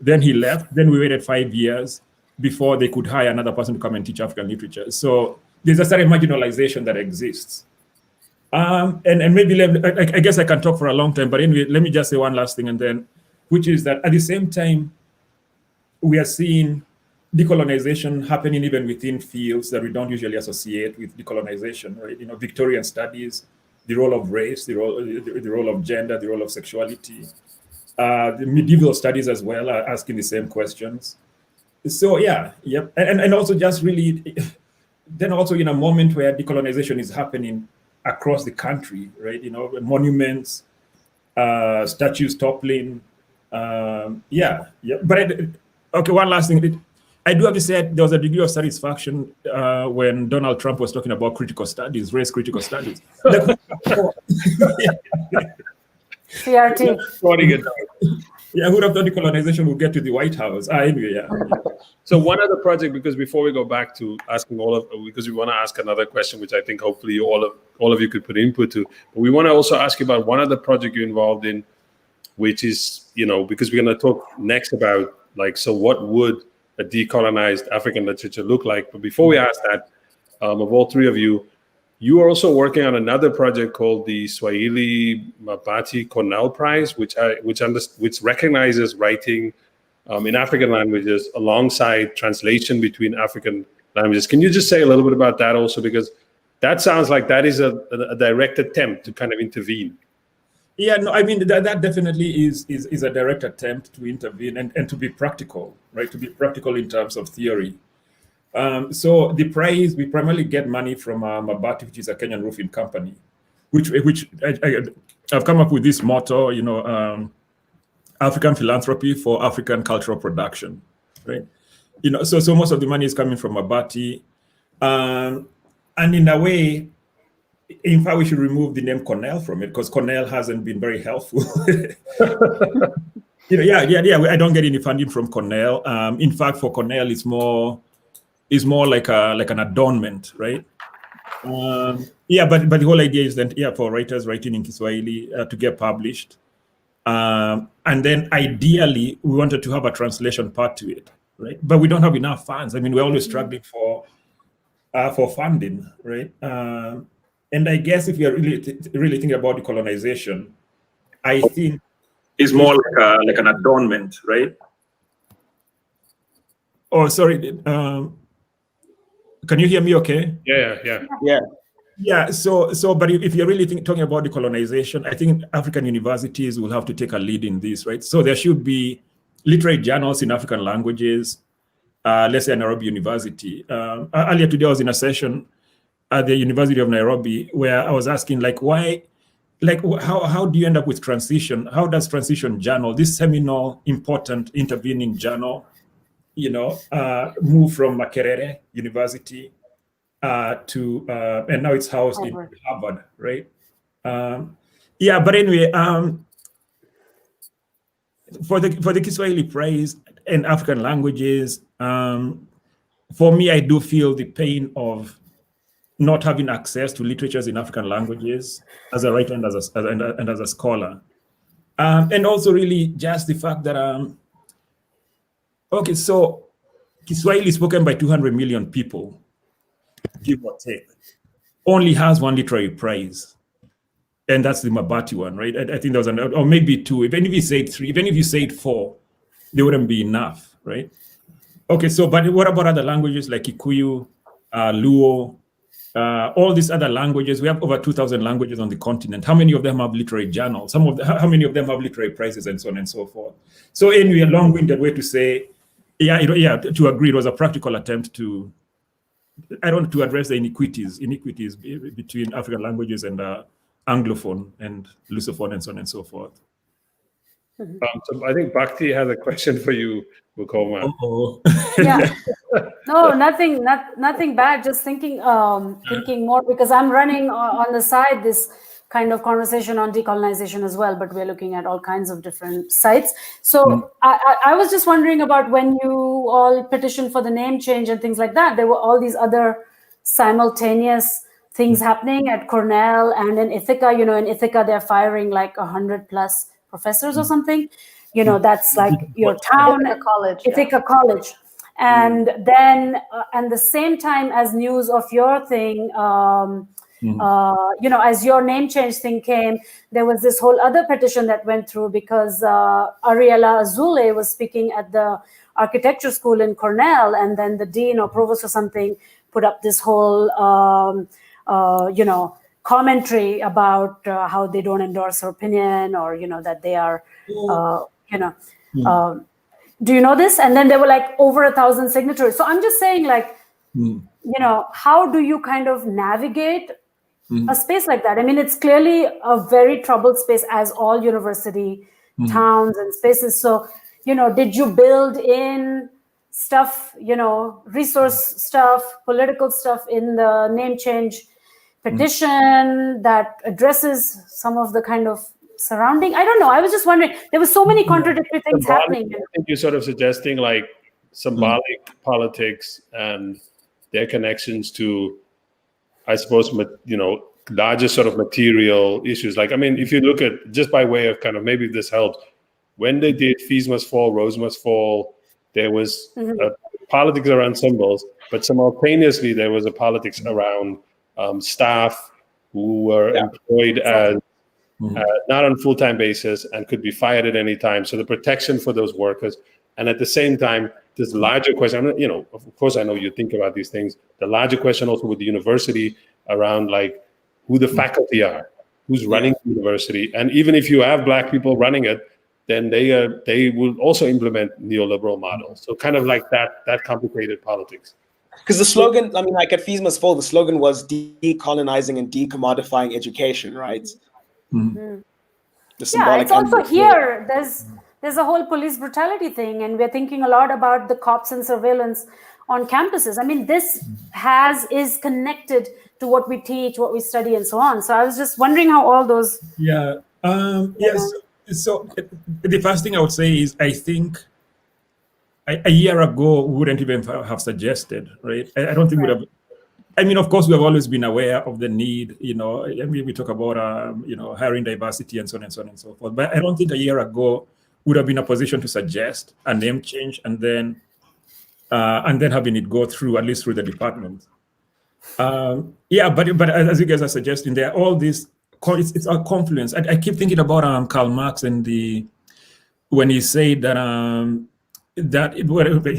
Then he left. Then we waited 5 years before they could hire another person to come and teach African literature. So there's a certain marginalization that exists. And maybe I guess I can talk for a long time, but anyway, let me just say one last thing, and then, which is that at the same time, we are seeing decolonization happening even within fields that we don't usually associate with decolonization, right? Victorian studies, the role of race, the role of gender, the role of sexuality. The medieval studies as well are asking the same questions. So and also just really, then also in a moment where decolonization is happening across the country, right? Monuments, statues toppling. But okay, one last thing. I do have to say there was a degree of satisfaction when Donald Trump was talking about critical studies, race critical studies. CRT. Yeah, who would have thought decolonization would get to the White House? Anyway, yeah. So one other project, because before we go back to asking because we want to ask another question, which I think hopefully all of you could put input to, but we want to also ask you about one other project you're involved in, which is, because we're going to talk next about so what would a decolonized African literature look like? But before we ask that, of all three of you, you are also working on another project called the Swahili Mabati Cornell Prize, which recognizes writing in African languages alongside translation between African languages. Can you just say a little bit about that also? Because that sounds like that is a direct attempt to kind of intervene. Yeah, no, I mean, that definitely is a direct attempt to intervene and to be practical, right? To be practical in terms of theory. So the prize, we primarily get money from Mabati, which is a Kenyan roofing company, which I've come up with this motto, African philanthropy for African cultural production, right? So most of the money is coming from Mabati. And in a way, in fact, we should remove the name Cornell from it because Cornell hasn't been very helpful. I don't get any funding from Cornell. In fact, for Cornell, it's more like an adornment, right? But the whole idea is that for writers writing in Kiswahili to get published, and then ideally we wanted to have a translation part to it, right? But we don't have enough funds. I mean, we're always struggling for funding, right? And I guess if you're really thinking about decolonization, I think it's more like an adornment, right? Oh, sorry. Can you hear me okay? Yeah. Yeah, but if you're really talking about decolonization, I think African universities will have to take a lead in this, right? So there should be literary journals in African languages. Let's say Nairobi University. Earlier today, I was in a session at the University of Nairobi where I was asking, like, why, like, how do you end up with transition? How does transition journal, this seminal, important, intervening journal, move from Makerere University to and now it's housed in Harvard, right? But anyway, for the Kiswahili Prize in African languages, for me, I do feel the pain of not having access to literatures in African languages as a writer and as a scholar, and also really just the fact that so Kiswahili is spoken by 200 million people, give or take, only has one literary prize, and that's the Mabati one, right? I think there was or maybe two. Even if you said three, even if you said four, they wouldn't be enough, right? Okay, so but what about other languages like Kikuyu, Luo, all these other languages? We have over 2,000 languages on the continent. How many of them have literary journals? How many of them have literary prizes, and so on and so forth? So anyway, a long-winded way to say, to agree, it was a practical attempt to address the inequities between African languages and Anglophone and Lusophone and so on and so forth. So I think Bhakti has a question for you, Mukoma. Yeah. No, nothing bad. Just thinking more, because I'm running on the side this kind of conversation on decolonization as well, but we're looking at all kinds of different sites. So I was just wondering about when you all petitioned for the name change and things like that, there were all these other simultaneous things happening at Cornell and in Ithaca. In Ithaca, they're firing like 100+ professors or something. That's like your town, Ithaca College. And then at the same time as news of your thing, as your name change thing came, there was this whole other petition that went through because Ariella Azule was speaking at the architecture school in Cornell, and then the dean or provost or something put up this whole, commentary about how they don't endorse her opinion, or that they are, do you know this? And then there were like over 1,000 signatories. So I'm just saying, like, how do you kind of navigate a space like that? I mean, it's clearly a very troubled space, as all university towns and spaces. So, did you build in stuff, resource stuff, political stuff in the name change petition that addresses some of the kind of surrounding? I don't know. I was just wondering. There were so many contradictory things happening. I think you're sort of suggesting like symbolic politics and their connections to, I suppose, larger sort of material issues. Like, I mean, if you look at, just by way of kind of, maybe this helps, when they did Fees Must Fall, Rose Must Fall, there was politics around symbols, but simultaneously there was a politics around staff who were employed as not on a full-time basis and could be fired at any time. So the protection for those workers. And at the same time, this larger question, of course, I know you think about these things. The larger question also with the university around like who the faculty are, who's running the university. And even if you have Black people running it, then they will also implement neoliberal models. So kind of like that complicated politics. Because the slogan, I mean, like at Fees Must Fall, the slogan was decolonizing and decommodifying education, right? It's also here. There's a whole police brutality thing, and we're thinking a lot about the cops and surveillance on campuses. I mean, this is connected to what we teach, what we study, and so on. So I was just wondering how all those. Yes. So the first thing I would say is I think a year ago we wouldn't even have suggested, right? I don't think we would have. I mean, of course, we have always been aware of the need, I mean, we talk about, hiring diversity and so on and so on and so forth. But I don't think a year ago would have been a position to suggest a name change and then having it go through, at least through the department. But as you guys are suggesting, there are all these, it's a confluence. I keep thinking about Karl Marx and when he said that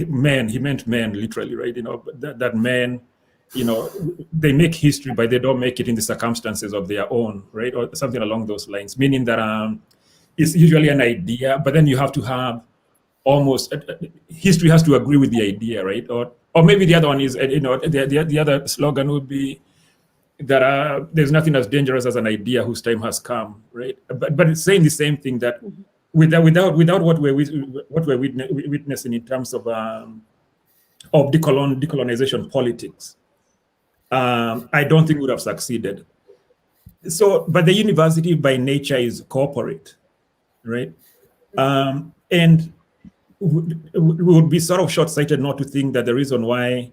men, he meant men literally, right? That men they make history, but they don't make it in the circumstances of their own, right? Or something along those lines, meaning that it's usually an idea, but then you have to have almost history has to agree with the idea, right? Or maybe the other one is, the other slogan would be that there's nothing as dangerous as an idea whose time has come, right? But it's saying the same thing, that without what we're witnessing in terms of decolonization politics, I don't think we would have succeeded. So, but the university by nature is corporate, right? And we would be sort of short-sighted not to think that the reason why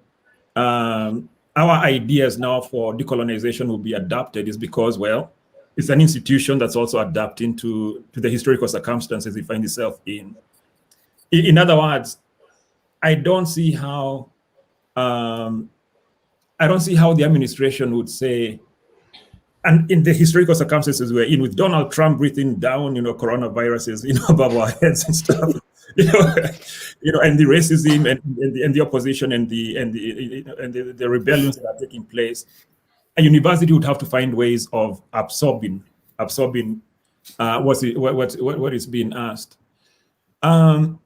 our ideas now for decolonization will be adapted is because, well, it's an institution that's also adapting to the historical circumstances it finds itself in. In other words, I don't see how the administration would say, and in the historical circumstances we're in, with Donald Trump breathing down, coronaviruses, above our heads and stuff, and the racism and the opposition and the rebellions that are taking place, a university would have to find ways of absorbing what is being asked. But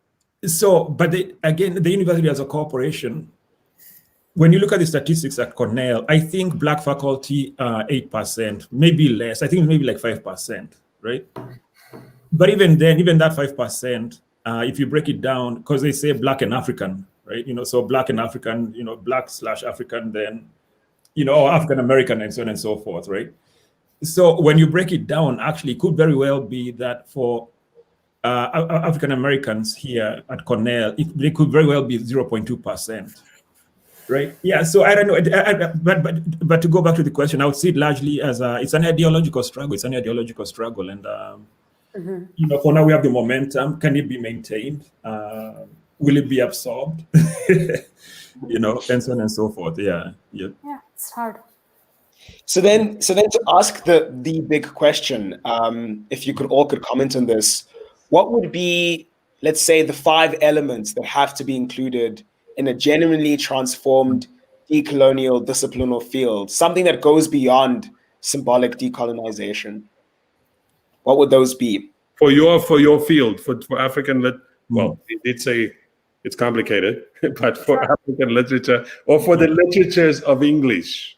the university as a corporation, when you look at the statistics at Cornell, I think Black faculty 8%, maybe less. I think maybe like 5%, right? But even then, even that 5%, if you break it down, because they say Black and African, right? So Black and African, Black/African, then, or African American, and so on and so forth, right? So when you break it down, actually, it could very well be that for African Americans here at Cornell, they could very well be 0.2%. Right. Yeah. So I don't know. But to go back to the question, I would see it largely as it's an ideological struggle. It's an ideological struggle, and for now we have the momentum. Can it be maintained? Will it be absorbed? And so on and so forth. Yeah. Yeah. Yeah. It's hard. So then to ask the big question, if you all could comment on this, what would be, let's say, the 5 elements that have to be included in a genuinely transformed decolonial disciplinal field, something that goes beyond symbolic decolonization? What would those be? For your field, for African well, it did say it's complicated, but for African literature or for the literatures of English.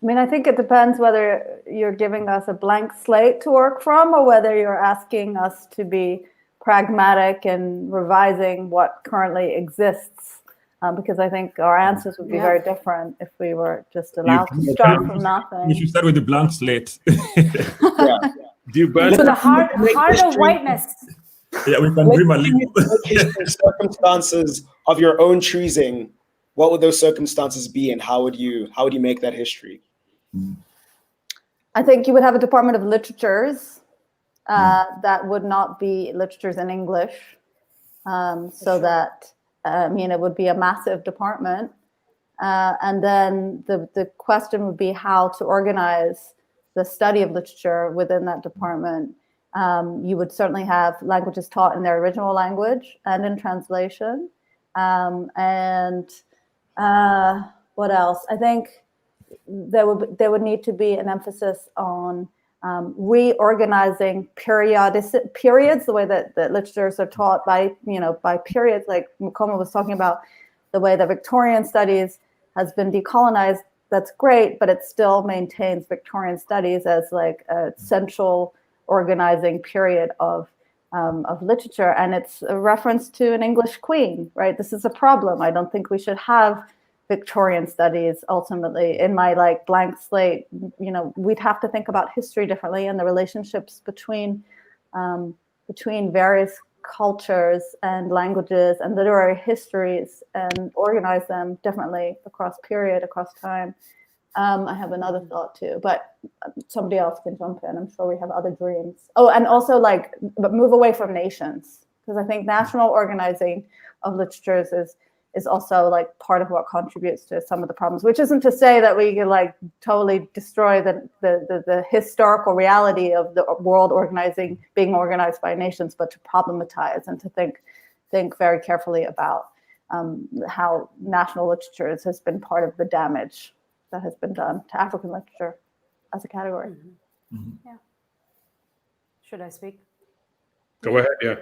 I mean, I think it depends whether you're giving us a blank slate to work from or whether you're asking us to be pragmatic and revising what currently exists, because I think our answers would be very different if we were just allowed to start from nothing. You should start with the blank slate. Do you burn the heart of whiteness? Yeah, we can dream a little. Circumstances of your own choosing, what would those circumstances be, and how would you make that history? I think you would have a department of literatures. That would not be literatures in English, so that it would be a massive department, and then the question would be how to organize the study of literature within that department. You would certainly have languages taught in their original language and in translation, and what else? I think there would need to be an emphasis on reorganizing periods, the way that literatures are taught by periods, like Mukoma was talking about, the way that Victorian studies has been decolonized. That's great, but it still maintains Victorian studies as like a central organizing period of literature. And it's a reference to an English queen, right? This is a problem. I don't think we should have Victorian studies ultimately in my blank slate. We'd have to think about history differently and the relationships between various cultures and languages and literary histories, and organize them differently across period, across time. I have another thought too, but somebody else can jump in. I'm sure we have other dreams. Oh, and also but move away from nations, because I think national organizing of literatures is also like part of what contributes to some of the problems, which isn't to say that we can like totally destroy the historical reality of the world organizing, being organized by nations, but to problematize and to think very carefully about how national literatures has been part of the damage that has been done to African literature as a category. Yeah. Should I speak? Go ahead, yeah.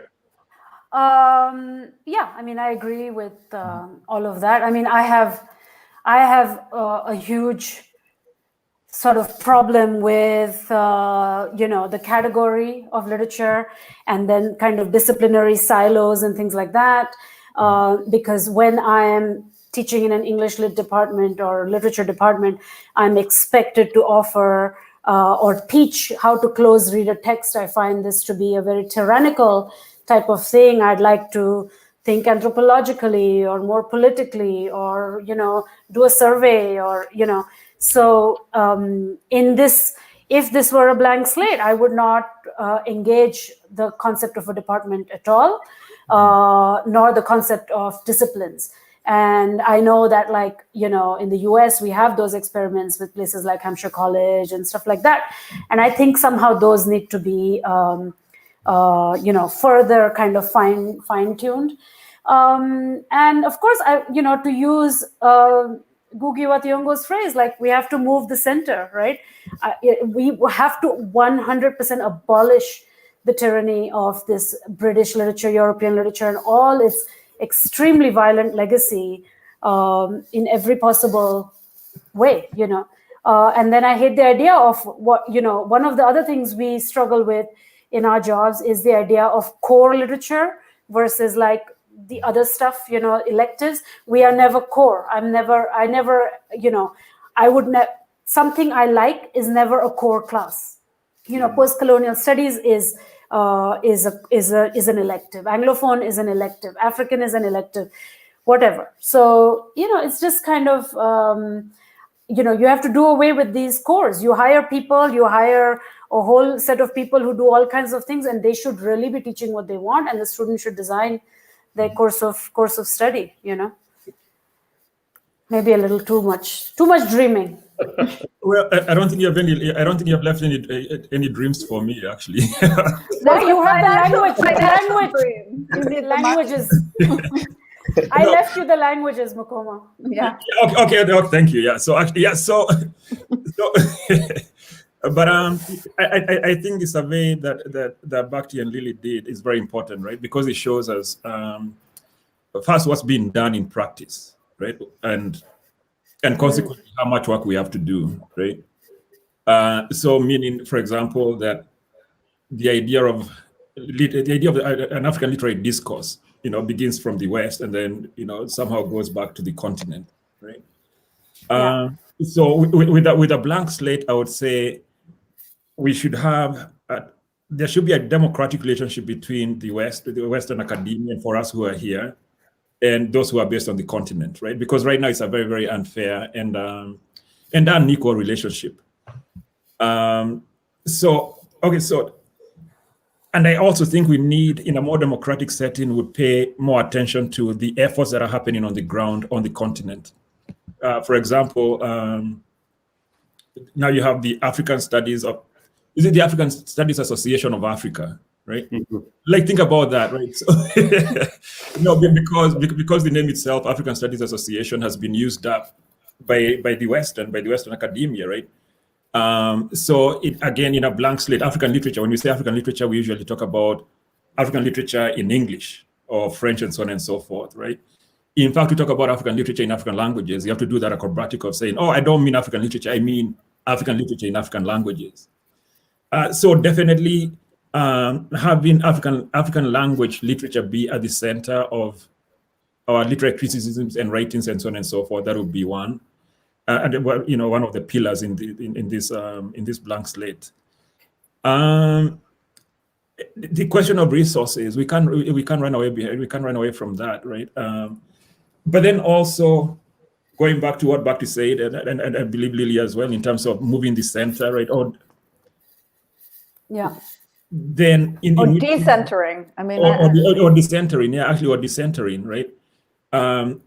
Yeah, I mean, I agree with all of that. I mean, I have a huge sort of problem with, the category of literature and then kind of disciplinary silos and things like that. Because when I am teaching in an English lit department or literature department, I'm expected to offer or teach how to close read a text. I find this to be a very tyrannical type of thing. I'd like to think anthropologically or more politically, or, do a survey, or, So if this were a blank slate, I would not engage the concept of a department at all, nor the concept of disciplines. And I know that, in the US, we have those experiments with places like Hampshire College and stuff like that. And I think somehow those need to be, further kind of fine-tuned. And of course, to use Ngugi wa Thiong'o's phrase, we have to move the center, right? We have to 100% abolish the tyranny of this British literature, European literature, and all its extremely violent legacy in every possible way, And then I hate the idea of one of the other things we struggle with in our jobs is the idea of core literature versus the other stuff, electives. We are never core. Something I like is never a core class. Post-colonial studies is an elective. Anglophone is an elective. African is an elective, whatever. So, it's just kind of, you have to do away with these cores. You hire people, you hire a whole set of people who do all kinds of things, and they should really be teaching what they want, and the student should design their course of study, Maybe a little too much dreaming. Well, I don't think you have left any dreams for me, actually. No, you have the languages. I left you the languages, Mukoma. Yeah. Okay, thank you. Yeah. So actually, yeah. So but I think the survey that Bhakti and Lily did is very important, right? Because it shows us first what's being done in practice, right? And consequently how much work we have to do, right? So meaning, for example, that the idea of an African literary discourse, begins from the West and then, somehow goes back to the continent, right? Yeah. So with a blank slate, I would say we should have, there should be a democratic relationship between the Western academia, for us who are here, and those who are based on the continent, right? Because right now it's a very, very unfair and unequal relationship. And I also think we need, in a more democratic setting, would pay more attention to the efforts that are happening on the ground on the continent. For example, now you have the African Studies is it the African Studies Association of Africa, right? Mm-hmm. Think about that, right? So, because the name itself, African Studies Association, has been used up by the Western academia, right? So it, again, in a blank slate, African literature, when we say African literature, we usually talk about African literature in English or French and so on and so forth, right? In fact, we talk about African literature in African languages. You have to do that acrobatic of saying, I don't mean African literature, I mean African literature in African languages. So definitely having African language literature be at the center of our literary criticisms and writings and so on and so forth, that would be one. And one of the pillars in this blank slate. The question of resources, we can't run away from that, right? But then also going back to what Bhakti said, and I believe Lily as well, in terms of moving the center, right? Then or decentering. I mean, or decentering, yeah, actually, or decentering, right?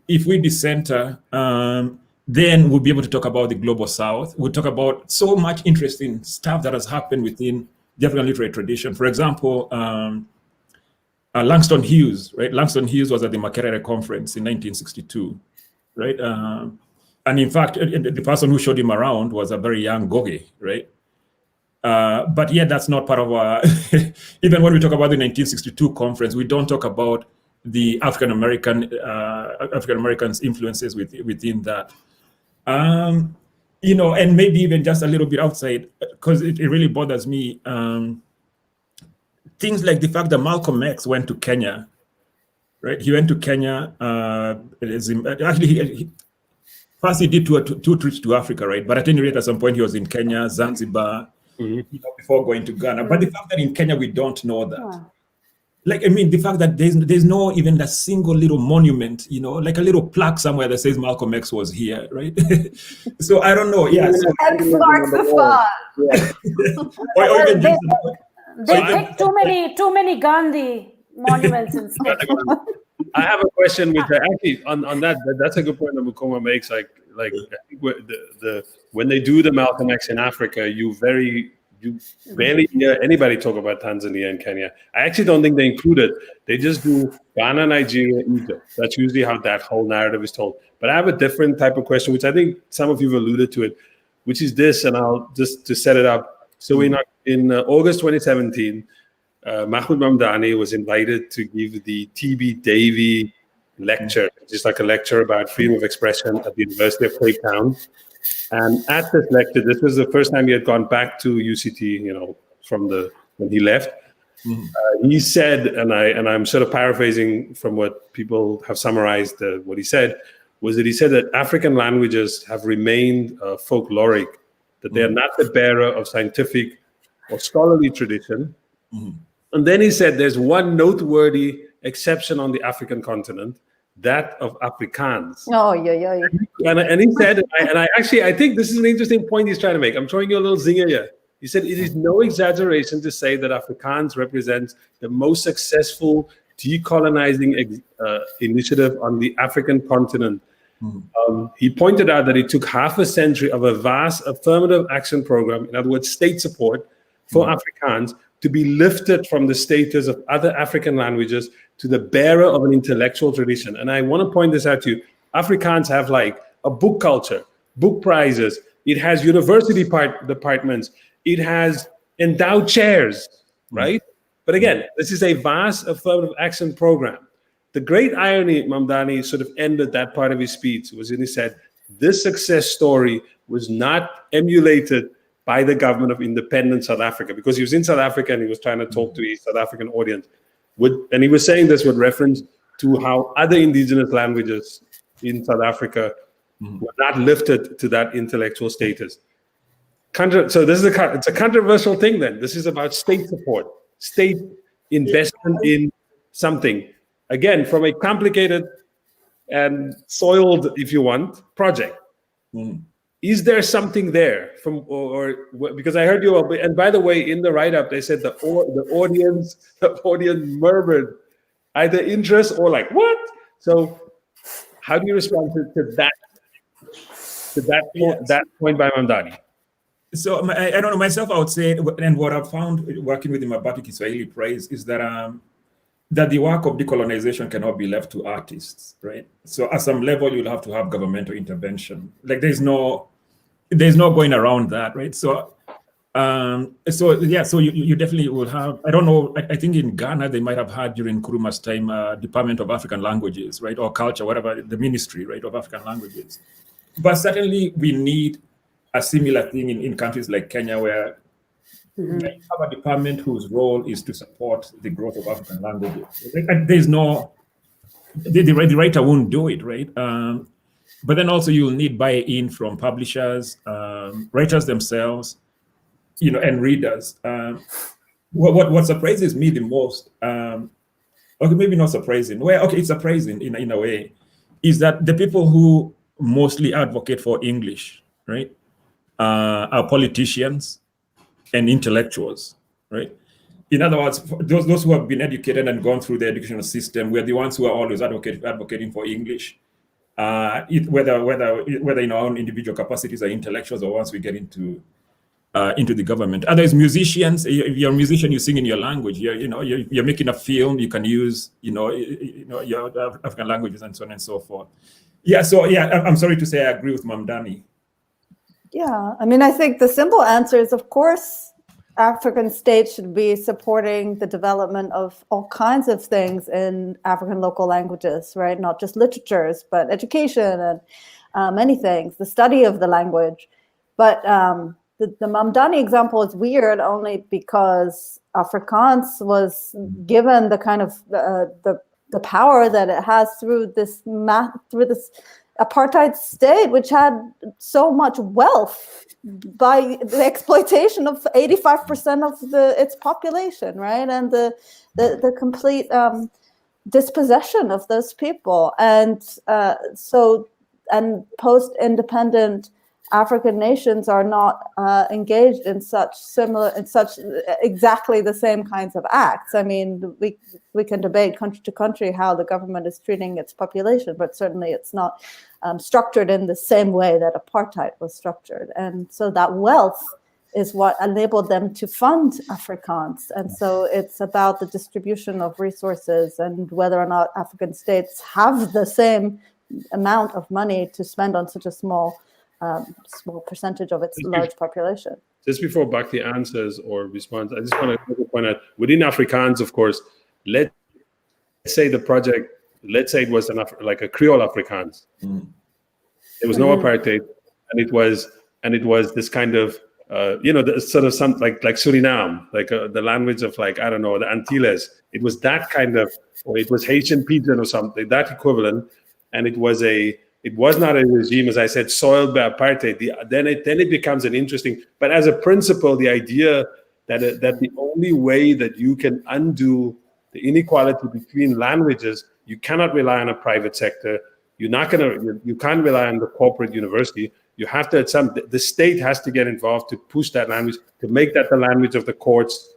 If we decenter, then we'll be able to talk about the global South. We'll talk about so much interesting stuff that has happened within the African literary tradition. For example, Langston Hughes, right? Langston Hughes was at the Makerere conference in 1962, right? And in fact, the person who showed him around was a very young Ngũgĩ, right? But yet that's not part of our, even when we talk about the 1962 conference, we don't talk about the African Americans' influences within that. You know, and maybe even just a little bit outside, because it really bothers me. Things like the fact that Malcolm X went to Kenya, right? He went to Kenya. Actually, first he did two trips to Africa, right? But at any rate, at some point he was in Kenya, Zanzibar, before going to Ghana. But the fact that in Kenya we don't know that, like, I mean, the fact that there's no even a single little monument, you know, like a little plaque somewhere that says Malcolm X was here, right? So I don't know. Yeah. So, X marks the spot. or even just, they picked too many Gandhi monuments instead. I have a question which I actually on that's a good point that Mukoma makes. Like I think when they do the Malcolm X in Africa, you barely hear anybody talk about Tanzania and Kenya. I actually don't think they include it. They just do Ghana, Nigeria, Egypt. That's usually how that whole narrative is told. But I have a different type of question, which I think some of you have alluded to it, which is this, and I'll just to set it up. So in August 2017, Mahmoud Mamdani was invited to give the T.B. Davy lecture, which is like a lecture about freedom of expression at the University of Cape Town. And at this lecture, this was the first time he had gone back to UCT, you know, when he left. He said, and I'm sort of paraphrasing from what people have summarized what he said, was that he said that African languages have remained folkloric, that they are not the bearer of scientific or scholarly tradition. And then he said there's one noteworthy exception on the African continent, that of Afrikaans. Oh, yeah. And he said, and I think this is an interesting point he's trying to make. I'm throwing you a little zinger here. He said, it is no exaggeration to say that Afrikaans represents the most successful decolonizing initiative on the African continent. He pointed out that it took half a century of a vast affirmative action program, in other words, state support for Afrikaans, to be lifted from the status of other African languages to the bearer of an intellectual tradition. And I want to point this out to you. Afrikaans have like a book culture, book prizes. It has university departments. It has endowed chairs, right? But again, this is a vast affirmative action program. The great irony, Mamdani sort of ended that part of his speech, was when he said, this success story was not emulated by the government of independent South Africa, because he was in South Africa and he was trying to talk to his South African audience. And he was saying this with reference to how other indigenous languages in South Africa were not lifted to that intellectual status. So this is it's a controversial thing then. This is about state support, state investment in something. Again, from a complicated and soiled, if you want, project. Is there something there or because I heard you, and by the way, in the write-up, they said the audience murmured either interest or like, what? So how do you respond to that point by Mamdani? So I don't know, myself, I would say, and what I've found working with the Mabatu Kiswahili Prize is that the work of decolonization cannot be left to artists, right? So at some level, you'll have to have governmental intervention. Like there's no going around that, right? So you definitely will have, I don't know, I think in Ghana, they might have had during Nkrumah's time, Department of African Languages, right? Or culture, whatever, the ministry, right, of African languages. But certainly we need a similar thing in countries like Kenya, where you have a department whose role is to support the growth of African languages. There's no, the writer won't do it, right? But then also you'll need buy-in from publishers, writers themselves, you know, and readers. What surprises me the most, okay, maybe not surprising. Well, okay, it's surprising in a way, is that the people who mostly advocate for English, right, are politicians and intellectuals, right? In other words, those who have been educated and gone through the educational system, we're the ones who are always advocating for English. Whether in our own individual capacities are intellectuals or once we get into into the government. Others, musicians. If you're a musician, you sing in your language. You're making a film. You can use your African languages and so on and so forth. Yeah. So yeah, I'm sorry to say I agree with Mamdani. Yeah, I mean, I think the simple answer is, of course, African states should be supporting the development of all kinds of things in African local languages, right? Not just literatures, but education and many things, the study of the language. But the Mamdani example is weird only because Afrikaans was given the kind of the power that it has through this apartheid state, which had so much wealth by the exploitation of 85% of its population, right? And the complete dispossession of those people. And and post-independent African nations are not engaged in such exactly the same kinds of acts. I mean, we can debate country to country how the government is treating its population, but certainly it's not structured in the same way that apartheid was structured. And so that wealth is what enabled them to fund Afrikaans. And so it's about the distribution of resources and whether or not African states have the same amount of money to spend on such a small percentage of its large population. Just before Bhakti answers or responds, I just want to point out, within Afrikaans, of course, let's say the project, let's say it was like a Creole Afrikaans. There was no apartheid, and it was this kind of the sort of some like Suriname, like the language of like, I don't know, the Antilles. It was that kind of, or it was Haitian Pidgin or something, that equivalent, and it was not a regime, as I said, soiled by apartheid. Then it becomes an interesting. But as a principle, the idea that the only way that you can undo the inequality between languages, you cannot rely on a private sector. You can't rely on the corporate university. You have to the state has to get involved to push that language, to make that the language of the courts.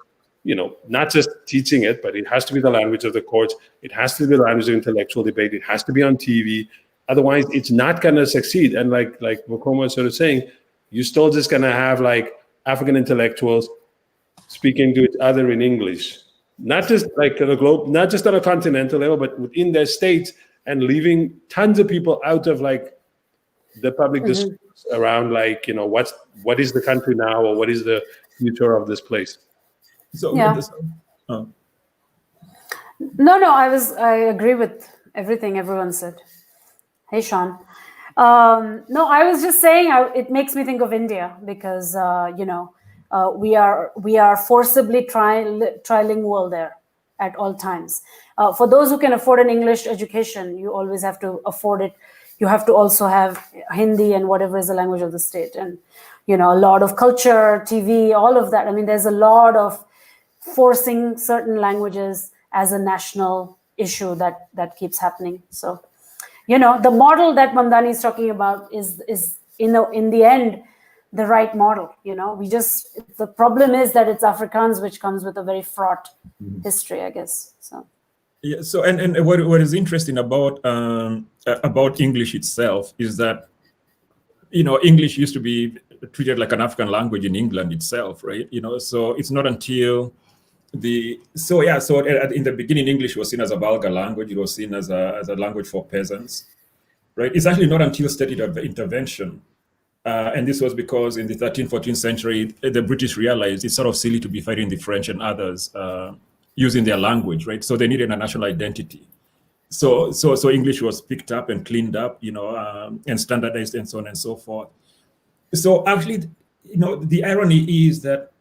Not just teaching it, but it has to be the language of the courts. It has to be the language of intellectual debate. It has to be on TV. Otherwise, it's not going to succeed. And like Mukoma was sort of saying, you're still just going to have like African intellectuals speaking to each other in English, not just like on a globe, not just on a continental level, but within their states, and leaving tons of people out of like the public discourse around like, what is the country now, or what is the future of this place? So yeah. No, I agree with everything everyone said. Hey, Sean. No, I was just saying it makes me think of India because we are forcibly trilingual there at all times. For those who can afford an English education, you always have to afford it. You have to also have Hindi and whatever is the language of the state, and a lot of culture, TV, all of that. I mean, there's a lot of forcing certain languages as a national issue that keeps happening. So, the model that Mamdani is talking about is in the end the right model. The problem is that it's Afrikaans, which comes with a very fraught history, I guess. So. Yeah. So and what is interesting about English itself is that English used to be treated like an African language in England itself, right? So it's not until in the beginning, English was seen as a vulgar language. It was seen as a language for peasants, right? It's actually not until state intervention, and this was because in the 13th, 14th century, the British realized it's sort of silly to be fighting the French and others using their language, right? So they needed a national identity. So English was picked up and cleaned up, and standardized and so on and so forth. So actually, the irony is that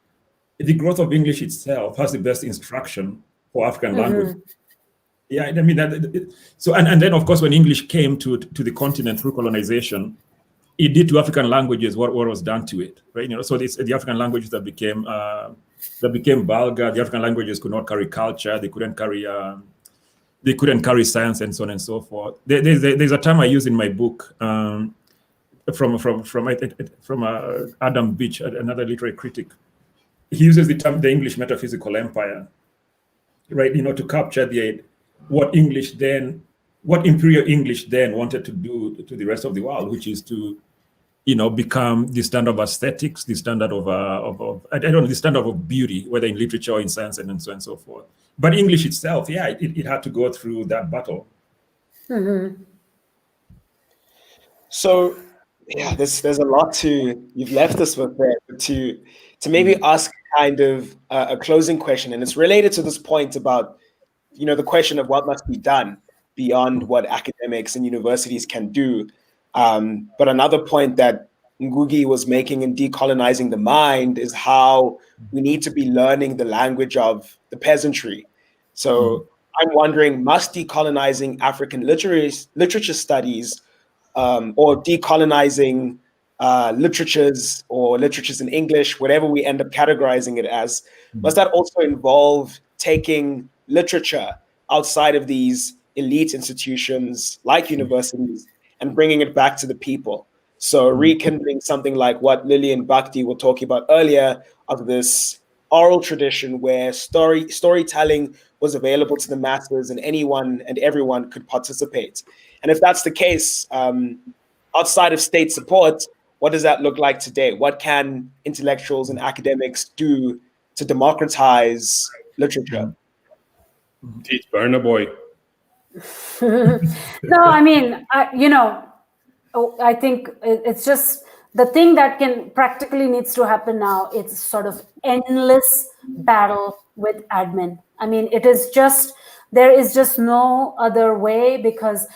the growth of English itself has the best instruction for African language. Yeah, I mean and then of course when English came to the continent through colonization, it did to African languages what was done to it, right? So the African languages that became vulgar. The African languages could not carry culture. They couldn't carry science and so on and so forth. There's a term I use in my book from Adam Beach, another literary critic. He uses the term the English metaphysical empire, right? To capture what Imperial English then wanted to do to the rest of the world, which is to become the standard of aesthetics, the standard of I don't know, the standard of beauty, whether in literature or in science and so on and so forth. But English itself, yeah, it had to go through that battle. Mm-hmm. So, yeah, there's a lot you've left us with there, but to maybe ask kind of a closing question, and it's related to this point about, the question of what must be done beyond what academics and universities can do. But another point that Ngugi was making in decolonizing the mind is how we need to be learning the language of the peasantry. So I'm wondering, must decolonizing African literature studies or decolonizing literatures or literatures in English, whatever we end up categorizing it as, must that also involve taking literature outside of these elite institutions like universities and bringing it back to the people? So rekindling something like what Lily and Bhakti were talking about earlier, of this oral tradition where storytelling was available to the masses and anyone and everyone could participate. And if that's the case, outside of state support, what does that look like today? What can intellectuals and academics do to democratize literature? Teach Burna Boy. No, I mean, I think it's just the thing that practically needs to happen now. It's sort of endless battle with admin. I mean, there is just no other way, because,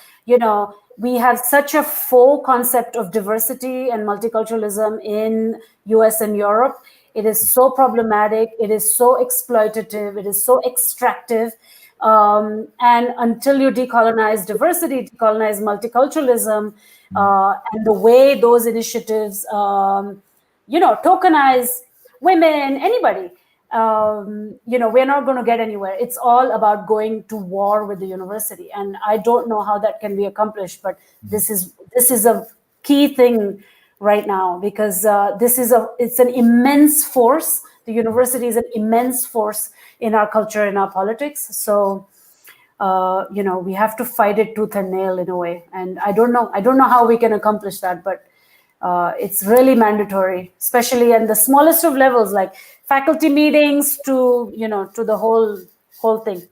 we have such a faux concept of diversity and multiculturalism in US and Europe. It is so problematic. It is so exploitative. It is so extractive. And until you decolonize diversity, decolonize multiculturalism, and the way those initiatives, tokenize women, anybody, we're not going to get anywhere. It's all about going to war with the university. And I don't know how that can be accomplished, but this is a key thing right now, because it's an immense force. The university is an immense force in our culture, in our politics. So, we have to fight it tooth and nail in a way. And I don't know how we can accomplish that, but it's really mandatory, especially at the smallest of levels, like faculty meetings to the whole thing.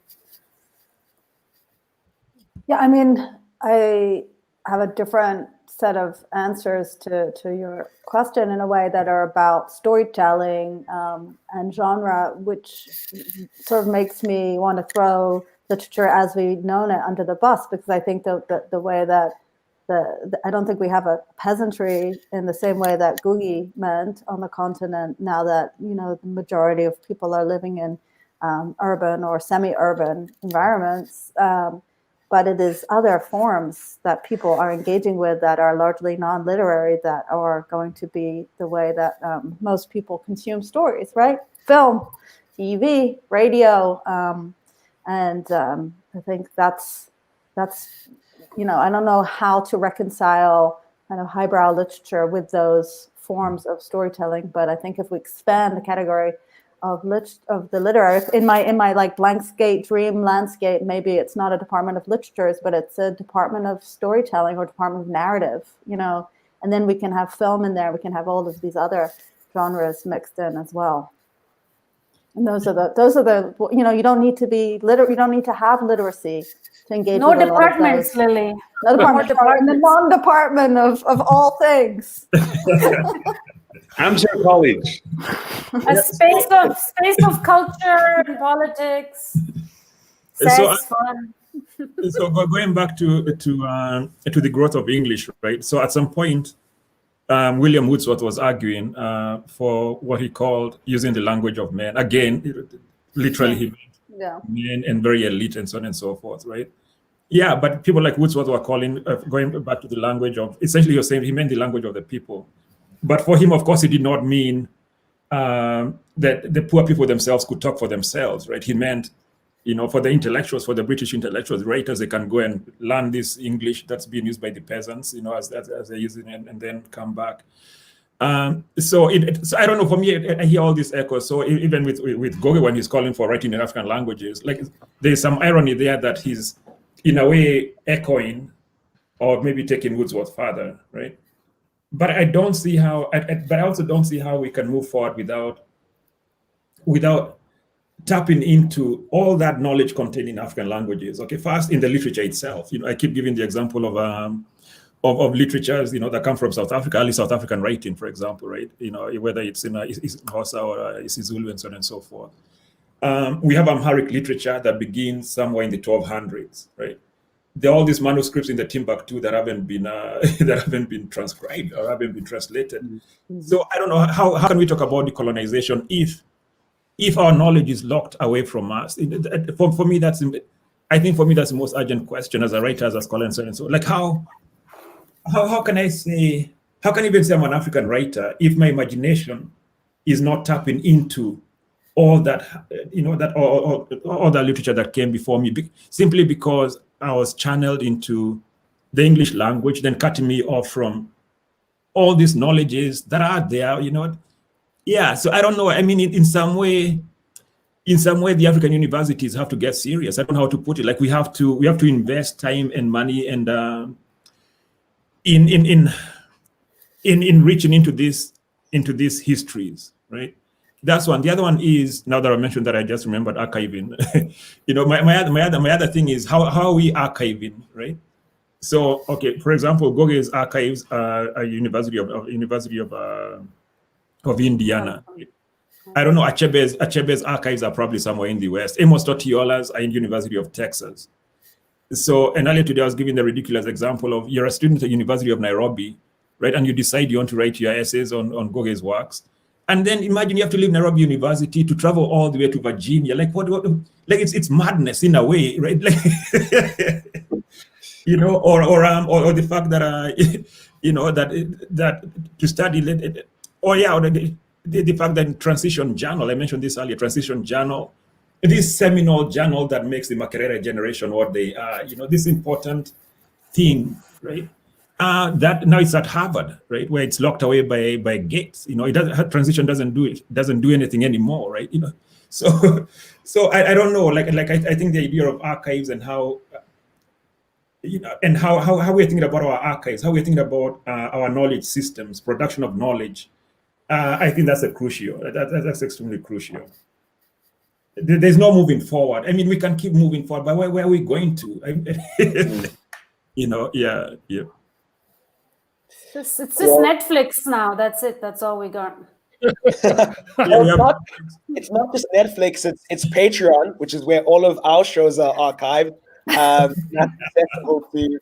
Yeah, I mean, I have a different set of answers to your question in a way that are about storytelling and genre, which sort of makes me want to throw literature as we've known it under the bus, because I think the way that I don't think we have a peasantry in the same way that Ngugi meant on the continent, now that the majority of people are living in urban or semi-urban environments. But it is other forms that people are engaging with that are largely non-literary that are going to be the way that most people consume stories, right? Film, TV, radio, and I think that's I don't know how to reconcile kind of highbrow literature with those forms of storytelling, but I think if we expand the category of the literary, in my like blank skate dream landscape, maybe it's not a department of literatures, but it's a department of storytelling or department of narrative, and then we can have film in there. We can have all of these other genres mixed in as well. And those are the you don't need to be you don't need to have literacy to engage. No departments, Lily. No department. The non-department of all things. Hampshire College. A space of culture and politics. Sex, fun. So going back to the growth of English, right? So at some point, William Wordsworth was arguing for what he called using the language of men. Again, literally, he meant men and very elite and so on and so forth, right? Yeah, but people like Wordsworth were calling, going back to the language of, essentially you're saying he meant the language of the people. But for him, of course, he did not mean that the poor people themselves could talk for themselves, right? He meant, for the intellectuals, for the British intellectuals, writers, they can go and learn this English that's being used by the peasants, as they use it, and then come back. So I don't know, for me, I hear all these echoes. So even with Ngũgĩ, when he's calling for writing in African languages, like there's some irony there that he's, in a way, echoing or maybe taking Wordsworth further, right? but I don't see how. But I also don't see how we can move forward without tapping into all that knowledge contained in African languages. Okay, first in the literature itself. I keep giving the example of literatures, that come from South Africa, early South African writing, for example, right? Whether it's in Xhosa or isiZulu and so on and so forth. We have Amharic literature that begins somewhere in the 1200s, right? There are all these manuscripts in the Timbuktu that haven't been transcribed or haven't been translated. Mm-hmm. So I don't know how can we talk about decolonization if our knowledge is locked away from us. For me, that's the most urgent question as a writer, as a scholar, and so on and so. Like how can I even say I'm an African writer if my imagination is not tapping into all that, all that literature that came before me, simply because I was channeled into the English language, then cutting me off from all these knowledges that are there, Yeah, so I don't know. I mean, in some way, the African universities have to get serious. I don't know how to put it. Like we have to invest time and money and in reaching into these histories, right? That's one. The other one is, now that I mentioned that, I just remembered archiving. My other thing is how are we archiving, right? So, okay, for example, Ngũgĩ's archives are a University of Indiana. I don't know. Achebe's archives are probably somewhere in the West. Amos Totiola's are in University of Texas. So, and earlier today I was giving the ridiculous example of you're a student at University of Nairobi, right? And you decide you want to write your essays on Ngũgĩ's works. And then imagine you have to leave Nairobi University to travel all the way to Virginia. Like what like it's madness in a way, right? Like, or the fact that that to study, the fact that Transition Journal, I mentioned this earlier, Transition Journal, this seminal journal that makes the Makerere generation what they are, this important thing, right? That now it's at Harvard, right, where it's locked away by gates. Transition doesn't do anything anymore, right? So I don't know. Like I think the idea of archives and how and how we're thinking about our archives, how we're thinking about our knowledge systems, production of knowledge. I think that's crucial. That's extremely crucial. There's no moving forward. I mean, we can keep moving forward, but where are we going to? Yeah. It's just Netflix now. That's it. That's all we got. It's not just Netflix. It's Patreon, which is where all of our shows are archived. That's accessible to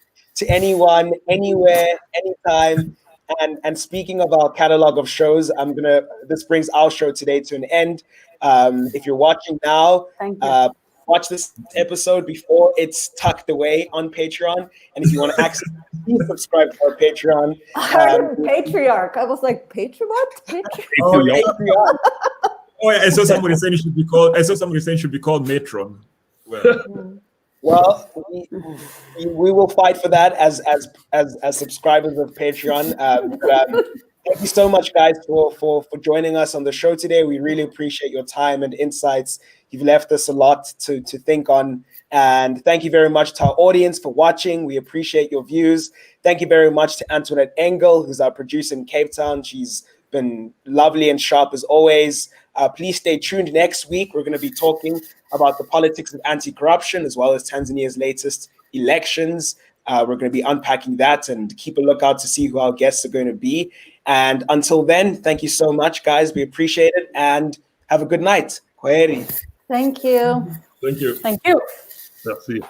anyone, anywhere, anytime. And speaking of our catalog of shows, this brings our show today to an end. If you're watching now, watch this episode before it's tucked away on Patreon. And if you want to access, please subscribe to our Patreon. I heard Patriarch. I was like, Patreon? Patreon. Oh, yeah, I saw somebody saying it should be called Matron. Well, we will fight for that as subscribers of Patreon. Thank you so much, guys, for joining us on the show today. We really appreciate your time and insights. You've left us a lot to think on. And thank you very much to our audience for watching. We appreciate your views. Thank you very much to Antoinette Engel, who's our producer in Cape Town. She's been lovely and sharp as always. Please stay tuned. Next week, we're going to be talking about the politics of anti-corruption, as well as Tanzania's latest elections. We're going to be unpacking that, and keep a lookout to see who our guests are going to be. And until then, thank you so much, guys. We appreciate it, and have a good night. Kwaheri. Thank you. Thank you. Thank you. Merci.